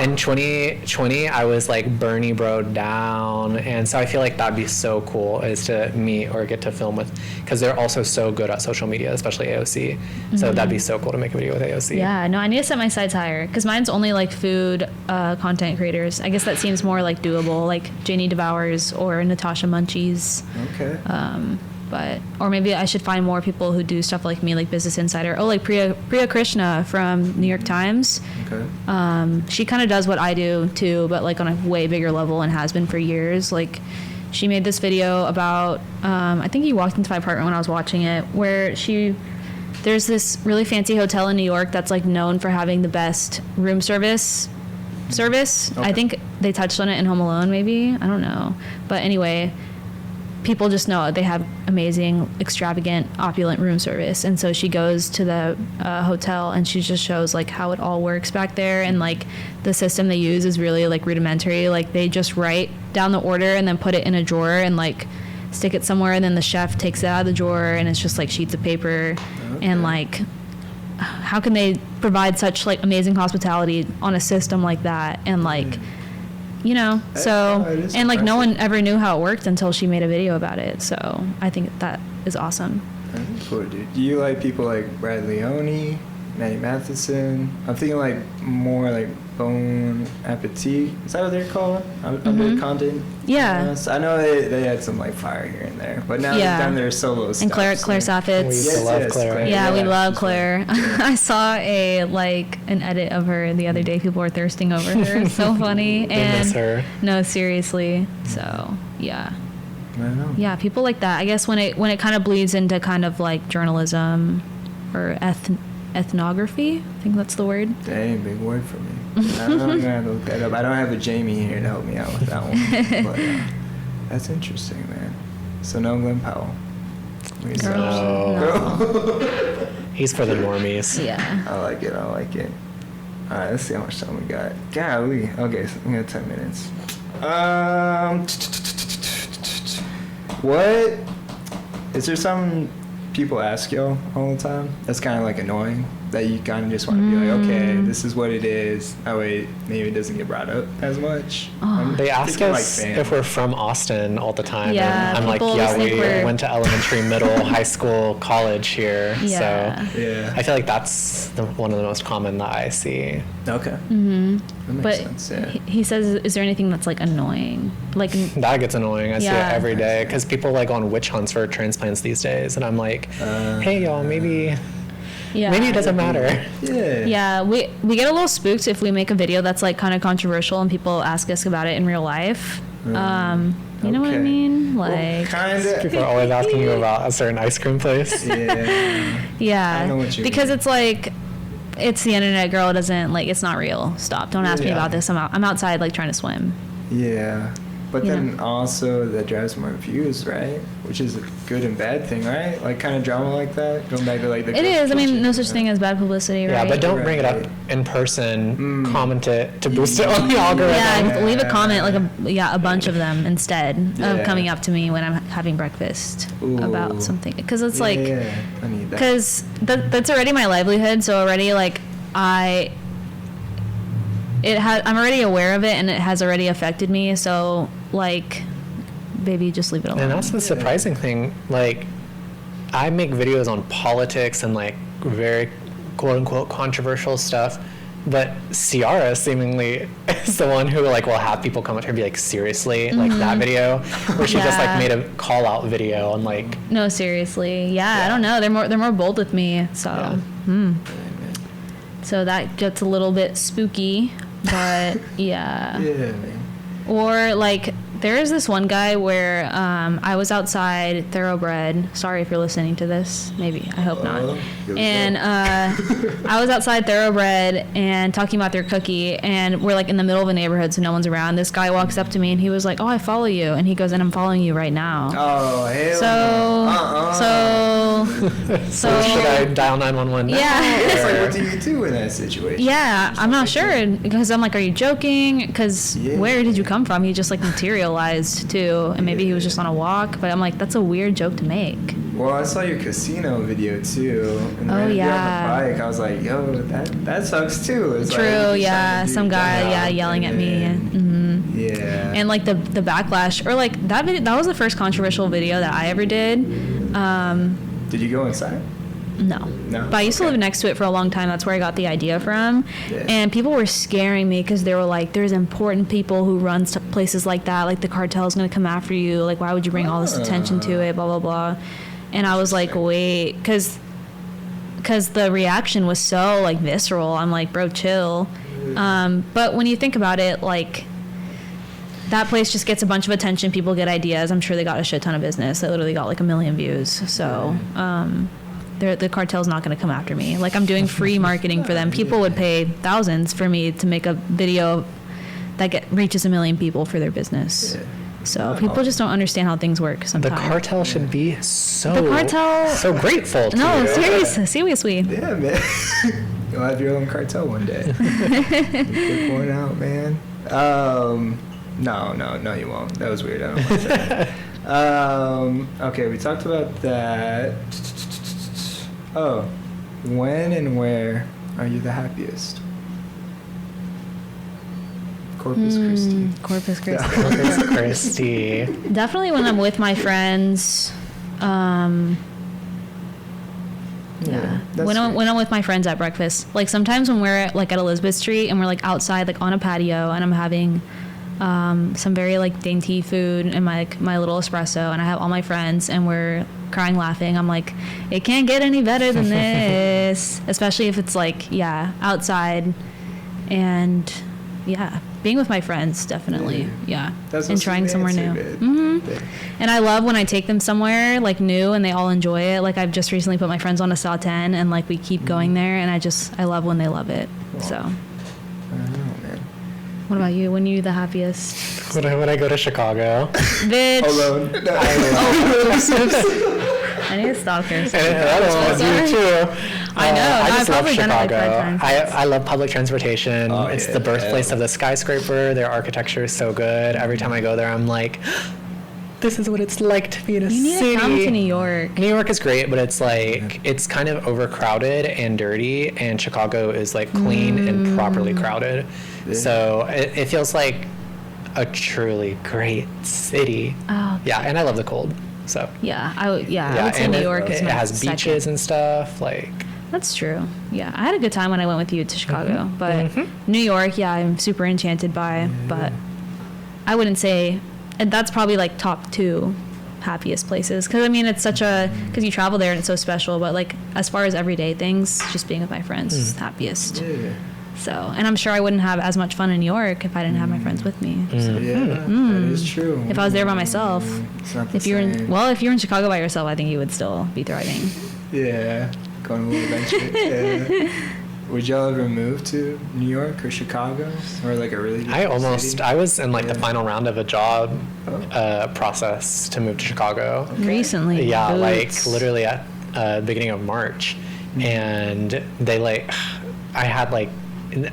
Speaker 3: in 2020, I was like Bernie bro down, and so I feel like that'd be so cool is to meet or get to film with, because they're also so good at social media, especially AOC. So that'd be so cool to make a video with AOC.
Speaker 2: Yeah, no, I need to set my sights higher because mine's only like food content creators. I guess that seems more like doable, like Janie Devours or Natasha Munchies.
Speaker 1: Okay.
Speaker 2: But or maybe I should find more people who do stuff like me, like Business Insider. Oh, like Priya Krishna from New York Times.
Speaker 1: Okay.
Speaker 2: She kind of does what I do too, but like on a way bigger level and has been for years. Like she made this video about I think you walked into my apartment when I was watching it, where there's this really fancy hotel in New York that's like known for having the best room service.
Speaker 1: Okay.
Speaker 2: I think they touched on it in Home Alone, maybe. I don't know. But anyway, people just know they have amazing, extravagant, opulent room service. And so she goes to the hotel and she just shows like how it all works back there. And like the system they use is really like rudimentary. Like they just write down the order and then put it in a drawer and like stick it somewhere, and then the chef takes it out of the drawer and it's just like sheets of paper. And like how can they provide such like amazing hospitality on a system like that? And like you know, so and like no one ever knew how it worked until she made a video about it. So I think that is awesome.
Speaker 1: That's cool, dude. Do you like people like Brad Leone, Matty Matheson? I'm thinking like more like Bon Appetit. Is that what they're called? Under content.
Speaker 2: Yeah.
Speaker 1: I know they had some like fire here and there, but now they've done their solo stuff.
Speaker 2: And Claire Saffitz.
Speaker 3: We used to love Claire.
Speaker 2: Yeah, we love Claire. I saw an edit of her the other day. People were thirsting over her. So funny. And
Speaker 3: miss her.
Speaker 2: No, seriously. So yeah.
Speaker 1: I know.
Speaker 2: Yeah, people like that. I guess when it kind of bleeds into kind of like journalism or ethnography, I think that's the word.
Speaker 1: Dang, big word for me. I don't know, I'm gonna have to look that up. I don't have a Jamie here to help me out with that one. But that's interesting, man. So no Glenn Powell.
Speaker 2: No.
Speaker 3: He's for the normies.
Speaker 2: Yeah.
Speaker 1: I like it. Alright, let's see how much time we got. Golly. Okay, so we got 10 minutes. What? Is there some people ask y'all all the time that's kind of like annoying, that you kind of just want to be like, okay, this is what it is. That way maybe it doesn't get brought up as much.
Speaker 3: They ask us if we're from Austin all the time.
Speaker 2: Yeah,
Speaker 3: and I'm like,
Speaker 2: people
Speaker 3: yeah,
Speaker 2: always
Speaker 3: we
Speaker 2: think we're-
Speaker 3: went to elementary, middle, high school, college here.
Speaker 2: Yeah.
Speaker 3: So
Speaker 1: Yeah.
Speaker 3: I feel like that's one of the most common that I see.
Speaker 1: Okay.
Speaker 2: Mm-hmm.
Speaker 1: That makes
Speaker 2: But
Speaker 1: sense, yeah.
Speaker 2: he says, is there anything that's like annoying? Like,
Speaker 3: That gets annoying. I see
Speaker 2: Yeah.
Speaker 3: it every day because people like on witch hunts for transplants these days. And I'm like, hey, y'all, maybe
Speaker 2: yeah.
Speaker 3: it doesn't matter.
Speaker 1: Yeah.
Speaker 2: Yeah, we get a little spooked if we make a video that's like kind of controversial and people ask us about it in real life. You know what I
Speaker 1: Okay.
Speaker 2: mean?
Speaker 1: Well,
Speaker 2: Like,
Speaker 1: kinda.
Speaker 3: People are always asking you about a certain ice cream place.
Speaker 1: Yeah.
Speaker 2: yeah,
Speaker 1: I know what you
Speaker 2: because
Speaker 1: mean.
Speaker 2: it's like, it's the internet, girl. It doesn't like, it's not real. Stop. Don't ask me
Speaker 1: Yeah.
Speaker 2: about this. I'm outside like trying to swim.
Speaker 1: Yeah. But
Speaker 2: Yeah.
Speaker 1: then also that drives more views, right? Which is a good and bad thing, right? Like kind of drama like that. Going back to like the.
Speaker 2: It is. I mean,
Speaker 1: kitchen,
Speaker 2: no such
Speaker 1: yeah.
Speaker 2: thing as bad publicity, right?
Speaker 3: Yeah, but don't bring it up
Speaker 1: Right.
Speaker 3: in person. Comment it to boost it on the algorithm.
Speaker 2: Yeah, leave a comment, like a bunch of them instead
Speaker 1: Yeah.
Speaker 2: of coming up to me when I'm having breakfast
Speaker 1: Ooh.
Speaker 2: about something. Because it's like,
Speaker 1: Yeah, I need that.
Speaker 2: because that's already my livelihood. So already like I'm already aware of it and it has already affected me. So like, baby, just leave it alone.
Speaker 3: And that's the surprising thing. Like, I make videos on politics and like very quote unquote controversial stuff, but Ciara seemingly is the one who like will have people come up to her and be like, seriously, like that video where she just like
Speaker 2: Yeah.
Speaker 3: made a call out video and like,
Speaker 2: No, seriously. Yeah, I don't know. They're more bold with me. So, so that gets a little bit spooky, but yeah.
Speaker 1: Yeah, man.
Speaker 2: Or like there's this one guy where I was outside Thoroughbred. Sorry if you're listening to this. Maybe, I hope not. And I was outside Thoroughbred and talking about their cookie, and we're like in the middle of a neighborhood, so no one's around. This guy walks up to me and he was like, "Oh, I follow you," and he goes, "And I'm following you right now."
Speaker 1: Oh, hell
Speaker 2: So
Speaker 3: should I dial 911 now?
Speaker 2: Yeah.
Speaker 1: It's like, what do you do in that situation?
Speaker 2: Yeah, I'm not sure, because I'm like, are you joking? Because where did you come from? He just like materialized too, and maybe he was just on a walk, but I'm like, that's a weird joke to make.
Speaker 1: Well, I saw your casino video too. And
Speaker 2: Oh,
Speaker 1: you're
Speaker 2: yeah.
Speaker 1: on the bike. I was like, yo, that sucks too. It's
Speaker 2: True,
Speaker 1: like,
Speaker 2: yeah, some guy, yelling at me. Mm-hmm.
Speaker 1: Yeah.
Speaker 2: And like the backlash, or like that video, that was the first controversial video that I ever did.
Speaker 1: Did you go inside?
Speaker 2: No.
Speaker 1: No?
Speaker 2: But I used to
Speaker 1: Okay.
Speaker 2: live next to it for a long time. That's where I got the idea from.
Speaker 1: Yeah.
Speaker 2: And people were scaring me because they were like, there's important people who run places like that. Like the cartel's going to come after you. Like, why would you bring all this attention to it? Blah, blah, blah. And I was like, wait, because the reaction was so like visceral. I'm like, bro, chill. But when you think about it, like, that place just gets a bunch of attention. People get ideas. I'm sure they got a shit ton of business. They literally got like 1 million views. So, the cartel's not going to come after me. Like, I'm doing free marketing for them. People would pay thousands for me to make a video that reaches 1 million people for their business.
Speaker 1: Yeah.
Speaker 2: So people just don't understand how things work
Speaker 3: The
Speaker 2: sometimes.
Speaker 3: cartel should be so grateful to
Speaker 2: No,
Speaker 3: you.
Speaker 2: seriously.
Speaker 1: Yeah, man. You'll have your own cartel one day. Pick one out, man. No, you won't. That was weird. I don't like that. Okay, we talked about that. Oh, when and where are you the happiest? Corpus Christi.
Speaker 2: Corpus Christi.
Speaker 3: Corpus Christi.
Speaker 2: Definitely when I'm with my friends. Yeah.
Speaker 1: that's
Speaker 2: When I'm
Speaker 1: great.
Speaker 2: with my friends at breakfast. Like sometimes when we're like at Elizabeth Street and we're like outside like on a patio and I'm having some very like dainty food and my little espresso, and I have all my friends and we're crying laughing. I'm like, it can't get any better than this. Especially if it's like, yeah, outside, and yeah, being with my friends, definitely. Yeah.
Speaker 1: That's
Speaker 2: And
Speaker 1: what's
Speaker 2: trying
Speaker 1: the
Speaker 2: somewhere
Speaker 1: answer,
Speaker 2: new.
Speaker 1: babe.
Speaker 2: And I love when I take them somewhere like new and they all enjoy it. Like I've just recently put my friends on a Sauternes and like we keep going there, and I love when they love it. So
Speaker 1: I don't know, man.
Speaker 2: what about you? When are you the happiest?
Speaker 3: When I go to Chicago.
Speaker 2: Bitch.
Speaker 1: Alone.
Speaker 2: I need to stop her.
Speaker 3: And another one was you too.
Speaker 2: I know. No,
Speaker 3: I just
Speaker 2: I've
Speaker 3: love
Speaker 2: probably done it, like,
Speaker 3: Chicago.
Speaker 2: 5 times.
Speaker 3: I love public transportation.
Speaker 1: Oh,
Speaker 3: It's
Speaker 1: yeah.
Speaker 3: the birthplace of the skyscraper. Their architecture is so good. Every time I go there, I'm like, this is what it's like to be in a
Speaker 2: You need
Speaker 3: city.
Speaker 2: to come to New York.
Speaker 3: New York is great, but it's like it's kind of overcrowded and dirty, and Chicago is like clean and properly crowded.
Speaker 1: Yeah.
Speaker 3: So it feels like a truly great city.
Speaker 2: Oh,
Speaker 3: Yeah, and I love the cold. So
Speaker 2: yeah. I would say
Speaker 3: and
Speaker 2: New York is
Speaker 3: it
Speaker 2: my
Speaker 3: has
Speaker 2: second.
Speaker 3: beaches and stuff. Like
Speaker 2: That's true. Yeah, I had a good time when I went with you to Chicago, but New York, yeah, I'm super enchanted by. But I wouldn't say, and that's probably like top 2 happiest places, because I mean it's because you travel there and it's so special. But like as far as everyday things, just being with my friends is happiest.
Speaker 1: Yeah.
Speaker 2: So, and I'm sure I wouldn't have as much fun in New York if I didn't have my friends with me. So,
Speaker 1: Yeah, that is true.
Speaker 2: if I was there by myself,
Speaker 1: It's not the
Speaker 2: if you're
Speaker 1: same.
Speaker 2: if you're in Chicago by yourself, I think you would still be thriving.
Speaker 1: Yeah, going a little adventure. Yeah. Would y'all ever move to New York or Chicago or like a really different city?
Speaker 3: I was in like the
Speaker 1: Yeah.
Speaker 3: final round of a job
Speaker 1: Oh.
Speaker 3: process to move to Chicago.
Speaker 2: Recently,
Speaker 3: Yeah, like
Speaker 2: boots.
Speaker 3: literally at beginning of March, and they like, I had like, the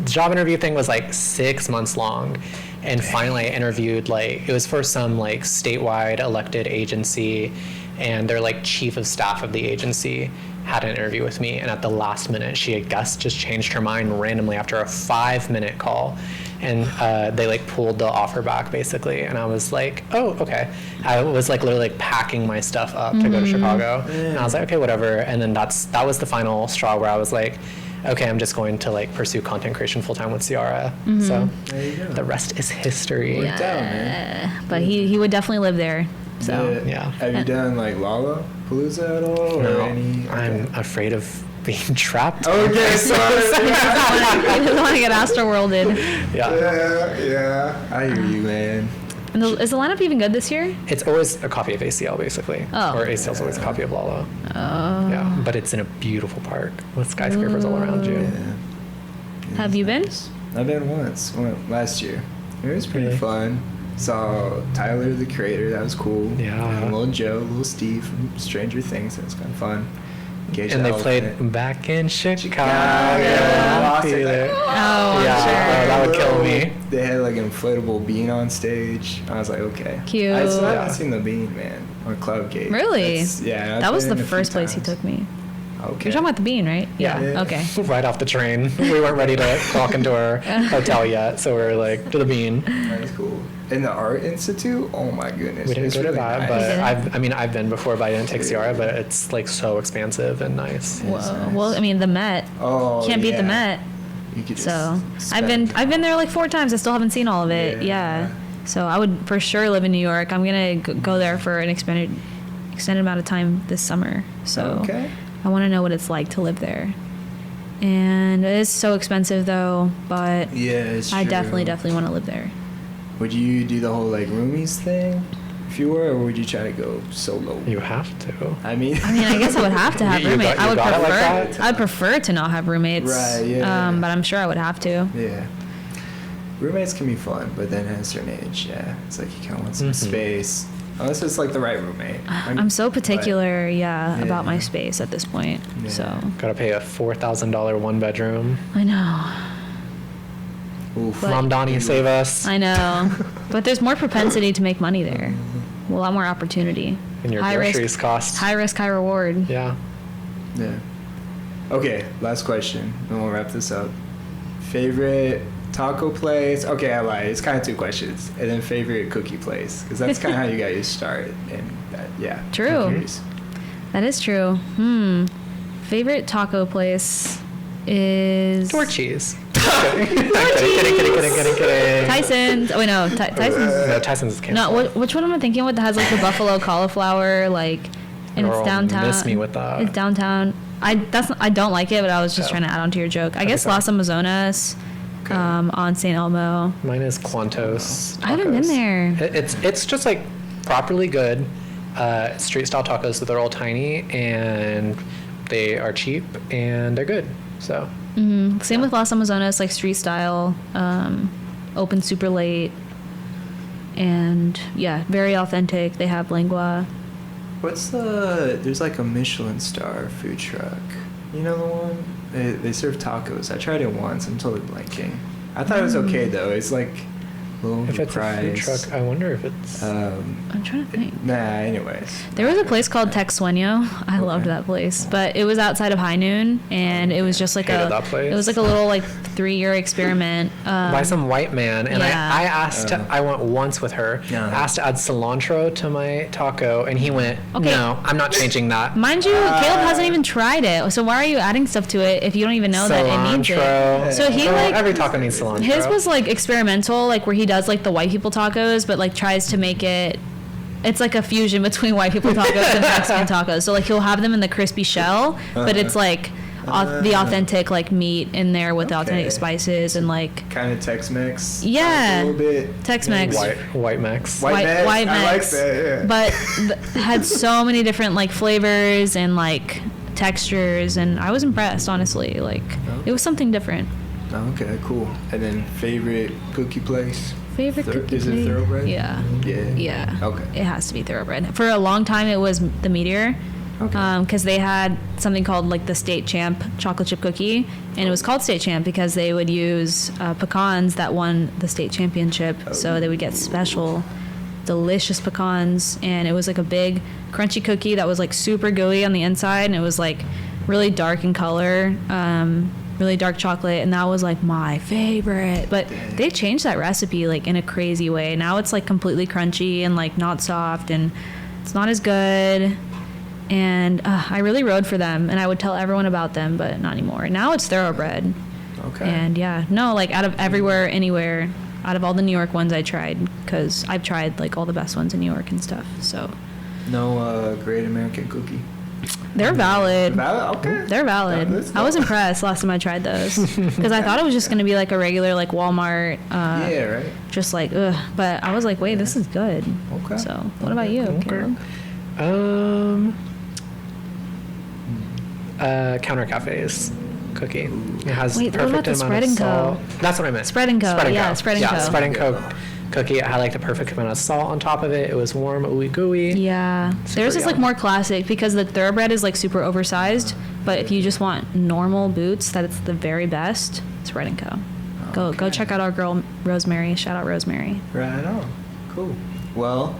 Speaker 3: job interview thing was like 6 months long, and finally I interviewed like, it was for some like statewide elected agency, and their like chief of staff of the agency had an interview with me, and at the last minute she I guess just changed her mind randomly after a 5-minute call, and they like pulled the offer back basically, and I was like, oh, okay. I was like literally like packing my stuff up to go to Chicago, and I was like, okay, whatever. And then that was the final straw where I was like, okay, I'm just going to like pursue content creation full time with Ciara. So
Speaker 1: There you go.
Speaker 3: the rest is history.
Speaker 1: Worked out, man.
Speaker 2: But he would definitely live there. So
Speaker 3: Yeah.
Speaker 1: Have you done like Lollapalooza at all? Or
Speaker 3: No,
Speaker 1: any?
Speaker 3: I'm afraid of being trapped.
Speaker 1: Okay, sorry.
Speaker 2: He doesn't want to get Astroworlded.
Speaker 3: Yeah.
Speaker 1: I hear you, man.
Speaker 2: And is the lineup even good this year?
Speaker 3: It's always a copy of ACL, basically.
Speaker 2: Oh.
Speaker 3: Or ACL's always a copy of Lala.
Speaker 2: Oh.
Speaker 3: Yeah, but it's in a beautiful park with skyscrapers all around you.
Speaker 1: Yeah.
Speaker 2: Have you been?
Speaker 1: I've been once. Went last year. It was pretty
Speaker 3: Really?
Speaker 1: fun. Saw Tyler, the creator. That was cool.
Speaker 3: Yeah.
Speaker 1: And little Joe, little Steve from Stranger Things. That was kind of fun. Engaged
Speaker 3: And they
Speaker 1: the
Speaker 3: played
Speaker 1: Elephant.
Speaker 3: back in Chicago.
Speaker 1: Yeah.
Speaker 3: I'll be there.
Speaker 2: Oh, I'm
Speaker 3: Yeah,
Speaker 2: sure.
Speaker 3: that would kill me.
Speaker 1: They had like an inflatable bean on stage. I was like, okay.
Speaker 2: Cute.
Speaker 1: I still
Speaker 3: Yeah.
Speaker 1: haven't seen the bean, man, on Cloud Gate.
Speaker 2: Really?
Speaker 1: Yeah. I've
Speaker 2: That was
Speaker 1: been
Speaker 2: the
Speaker 1: in a few
Speaker 2: first place he
Speaker 1: times.
Speaker 2: took me.
Speaker 1: Okay.
Speaker 2: You're talking about the bean, right?
Speaker 3: Yeah.
Speaker 2: Okay.
Speaker 3: Right off the train. We weren't ready to walk into our hotel yet, so we were like, to the bean.
Speaker 1: That's cool. In the Art Institute, oh my goodness.
Speaker 3: We didn't
Speaker 1: it's
Speaker 3: go to
Speaker 1: really
Speaker 3: that,
Speaker 1: nice.
Speaker 3: but I've been before, but I didn't take Ciara, but it's like so expansive and nice.
Speaker 2: Whoa.
Speaker 1: nice.
Speaker 2: Well, I mean, the Met.
Speaker 1: Oh,
Speaker 2: Can't beat the
Speaker 1: yeah.
Speaker 2: Met.
Speaker 1: You could just
Speaker 2: So
Speaker 1: spend-
Speaker 2: I've been there like 4 times. I still haven't seen all of it.
Speaker 1: Yeah.
Speaker 2: Yeah. So I would for sure live in New York. I'm gonna go there for an extended amount of time this summer. So
Speaker 1: Okay.
Speaker 2: I want to know what it's like to live there. And it is so expensive though, but
Speaker 1: Yeah, it's
Speaker 2: I
Speaker 1: true.
Speaker 2: definitely want to live there.
Speaker 1: Would you do the whole like roomies thing if you were, or would you try to go solo?
Speaker 3: You have to.
Speaker 1: I mean,
Speaker 2: I guess I would have to have
Speaker 3: You
Speaker 2: roommates.
Speaker 3: got- you got it like that?
Speaker 2: I'd prefer to not have roommates.
Speaker 1: Right, yeah.
Speaker 2: But I'm sure I would have to.
Speaker 1: yeah. Roommates can be fun, but then at a certain age, yeah, it's like you kind of want some
Speaker 3: Mhm.
Speaker 1: space. Unless it's like the right roommate.
Speaker 2: I'm so particular,
Speaker 1: Yeah.
Speaker 2: about my space at this point.
Speaker 1: Yeah.
Speaker 2: So
Speaker 3: Gotta pay a $4,000 one bedroom.
Speaker 2: I know.
Speaker 1: Oof.
Speaker 2: But-
Speaker 3: Mom Donnie, save us.
Speaker 2: I know. But there's more propensity to make money there. A lot more opportunity.
Speaker 3: And your
Speaker 2: high
Speaker 3: groceries
Speaker 2: risk,
Speaker 3: cost.
Speaker 2: high risk, high reward.
Speaker 3: Yeah.
Speaker 1: Yeah. Okay, last question, and we'll wrap this up. Favorite taco place? Okay, I lied. It's kind of 2 questions. And then favorite cookie place, because that's kind of how you got your start. And yeah. I'm
Speaker 2: True.
Speaker 1: curious.
Speaker 2: That is true. Favorite taco place is
Speaker 3: Torchies. Kidding.
Speaker 2: Tyson's. Oh wait, no, Tyson's.
Speaker 3: No, Tyson's is
Speaker 2: No,
Speaker 3: canceled.
Speaker 2: which one am I thinking? What has like the buffalo cauliflower, like, and
Speaker 3: Girl,
Speaker 2: it's downtown.
Speaker 3: miss me with that.
Speaker 2: It's downtown. I don't like it, but I was just
Speaker 3: Oh.
Speaker 2: trying to add on to your joke. I
Speaker 3: Okay,
Speaker 2: guess
Speaker 3: sorry.
Speaker 2: Las Amazonas,
Speaker 1: Okay.
Speaker 2: on St. Elmo.
Speaker 3: Mine is Quantos.
Speaker 2: I haven't been
Speaker 3: tacos.
Speaker 2: there.
Speaker 3: It's just like properly good street style tacos, so they're all tiny and they are cheap and they're good. So
Speaker 2: Same with Las Amazonas, like street style, open super late, and yeah, very authentic. They have lengua.
Speaker 1: There's like a Michelin star food truck. You know the one? They serve tacos. I tried it once. I'm totally blanking. I thought it was okay though. It's like low
Speaker 3: if it's a food
Speaker 1: price.
Speaker 3: truck, I wonder if it's.
Speaker 2: I'm trying to think.
Speaker 1: Nah, anyways.
Speaker 2: There was a place called Tex Sueño. I
Speaker 1: Okay.
Speaker 2: loved that place, but it was outside of High Noon, and it was just like
Speaker 3: Hated that place.
Speaker 2: it was like a little like 3-year experiment.
Speaker 3: By some white man, and
Speaker 2: yeah.
Speaker 3: I asked. I went once with her.
Speaker 1: Yeah.
Speaker 3: Asked to add cilantro to my taco, and he went,
Speaker 2: Okay.
Speaker 3: "No, I'm not changing that."
Speaker 2: Mind you, Caleb hasn't even tried it, so why are you adding stuff to it if you don't even know that it needs
Speaker 3: Cilantro.
Speaker 2: it? So he
Speaker 3: Well,
Speaker 2: like
Speaker 3: every taco needs cilantro.
Speaker 2: his was like experimental, like where he does like the white people tacos, but like tries to make it. It's like a fusion between white people tacos and Mexican tacos. So like he'll have them in the crispy shell, but it's like the authentic like meat in there with the authentic
Speaker 1: Okay.
Speaker 2: spices and like
Speaker 1: Kind of Tex-Mex.
Speaker 2: Yeah.
Speaker 1: A little bit.
Speaker 2: Tex-Mex.
Speaker 3: white mix.
Speaker 1: White Mex.
Speaker 2: white
Speaker 1: I like
Speaker 2: Mex,
Speaker 1: that, yeah.
Speaker 2: but had so many different like flavors and like textures, and I was impressed honestly. Like it was something different.
Speaker 1: Okay, cool. And then favorite cookie place?
Speaker 2: Favorite cookie
Speaker 1: Is it
Speaker 2: place?
Speaker 1: Thoroughbread?
Speaker 2: Yeah.
Speaker 1: Yeah.
Speaker 2: Yeah.
Speaker 1: Okay.
Speaker 2: It has to be Thoroughbread. For a long time, it was the Meteor.
Speaker 1: Okay.
Speaker 2: Because they had something called like the State Champ chocolate chip cookie, and it was called State Champ because they would use pecans that won the state championship. So they would get special, delicious pecans, and it was like a big crunchy cookie that was like super gooey on the inside, and it was like really dark in color, really dark chocolate, and that was like my favorite. But they changed that recipe like in a crazy way. Now it's like completely crunchy and like not soft, and it's not as good. And I really rode for them, and I would tell everyone about them, but not anymore. Now it's Thoroughbread.
Speaker 1: Okay.
Speaker 2: And yeah, no, like out of everywhere, anywhere, out of all the New York ones I tried, because I've tried like all the best ones in New York and stuff. So
Speaker 1: No Great American Cookie.
Speaker 2: They're valid.
Speaker 1: Valid? Okay.
Speaker 2: They're valid.
Speaker 1: That's
Speaker 2: I was
Speaker 1: dope.
Speaker 2: impressed last time I tried those because I thought it was just gonna be like a regular like Walmart.
Speaker 1: Yeah, right.
Speaker 2: Just like ugh, but I was like, wait, this is good.
Speaker 1: Okay.
Speaker 2: So what about you,
Speaker 3: Okay.
Speaker 2: Caleb?
Speaker 3: Counter Cafe's cookie. It has
Speaker 2: Wait, what
Speaker 3: perfect
Speaker 2: about the
Speaker 3: amount
Speaker 2: Spread
Speaker 3: of
Speaker 2: and Co?
Speaker 3: salt. That's what I meant.
Speaker 2: Spread and Co. Yeah, Spread and Co.
Speaker 3: Spread and Co. Cookie. It had like the perfect amount of salt on top of it. It was warm, ooey gooey.
Speaker 2: Yeah, theirs is like
Speaker 3: yum.
Speaker 2: more classic because the thoroughbred is like super oversized. But if you just want normal boots, that it's the very best. Spread and Co. Go
Speaker 1: Okay.
Speaker 2: check out our girl Rosemary. Shout out Rosemary.
Speaker 1: Right on. Cool. Well,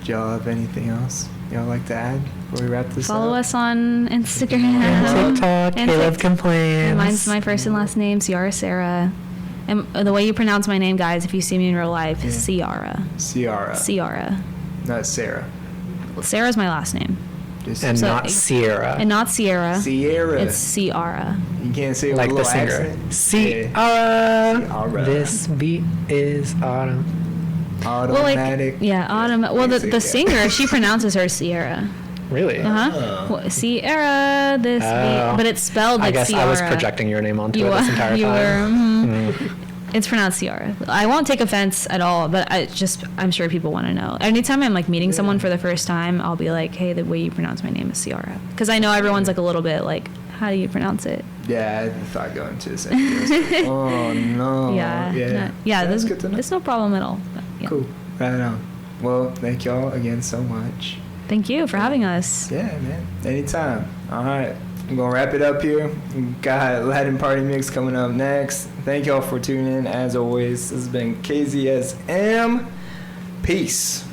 Speaker 1: do y'all have anything else y'all like to add before we wrap this
Speaker 2: Follow
Speaker 1: up?
Speaker 2: us on Instagram.
Speaker 3: And TikTok.
Speaker 2: And
Speaker 3: Caleb
Speaker 2: Tik-
Speaker 3: complains.
Speaker 2: And mine's my first and last name, Ciara Cera. And the way you pronounce my name, guys, if you see me in real life, is Ciara.
Speaker 1: Ciara.
Speaker 2: Ciara.
Speaker 1: Not Sarah.
Speaker 2: Sarah's my last name.
Speaker 1: Just
Speaker 3: And
Speaker 2: So-
Speaker 3: not Sierra.
Speaker 2: And not Sierra.
Speaker 1: Sierra.
Speaker 2: It's Ciara.
Speaker 1: You can't say it
Speaker 3: Like
Speaker 1: with a
Speaker 3: the
Speaker 1: little
Speaker 3: singer.
Speaker 1: accent.
Speaker 3: Ciara.
Speaker 1: Ciara.
Speaker 3: This beat is autumn.
Speaker 1: Automatic.
Speaker 2: Yeah, Autumn. Well, the
Speaker 1: Music, yeah.
Speaker 2: singer, she pronounces her Sierra.
Speaker 3: Really?
Speaker 2: Uh-huh. Sierra, this
Speaker 3: Oh.
Speaker 2: but it's spelled
Speaker 3: I
Speaker 2: like
Speaker 3: guess
Speaker 2: Ciara.
Speaker 3: I was projecting your name onto
Speaker 2: You
Speaker 3: it this
Speaker 2: were.
Speaker 3: entire
Speaker 2: You
Speaker 3: time.
Speaker 2: were. It's pronounced Ciara. I won't take offense at all, but I'm sure people want to know. Anytime I'm like meeting someone for the first time, I'll be like, hey, the way you pronounce my name is Ciara. Because I know everyone's like a little bit like, how do you pronounce it?
Speaker 1: Yeah, I thought going to this. Oh no.
Speaker 2: Yeah.
Speaker 1: Yeah.
Speaker 2: Yeah.
Speaker 1: That's good to know.
Speaker 2: It's no problem at all. But, yeah.
Speaker 1: Cool. Right on. Well, thank y'all again so much.
Speaker 2: Thank you for having us.
Speaker 1: Yeah, man. Anytime. All right. I'm going to wrap it up here. We got Latin Party Mix coming up next. Thank y'all for tuning in. As always, this has been KZSM. Peace.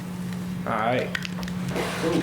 Speaker 1: All right. Cool.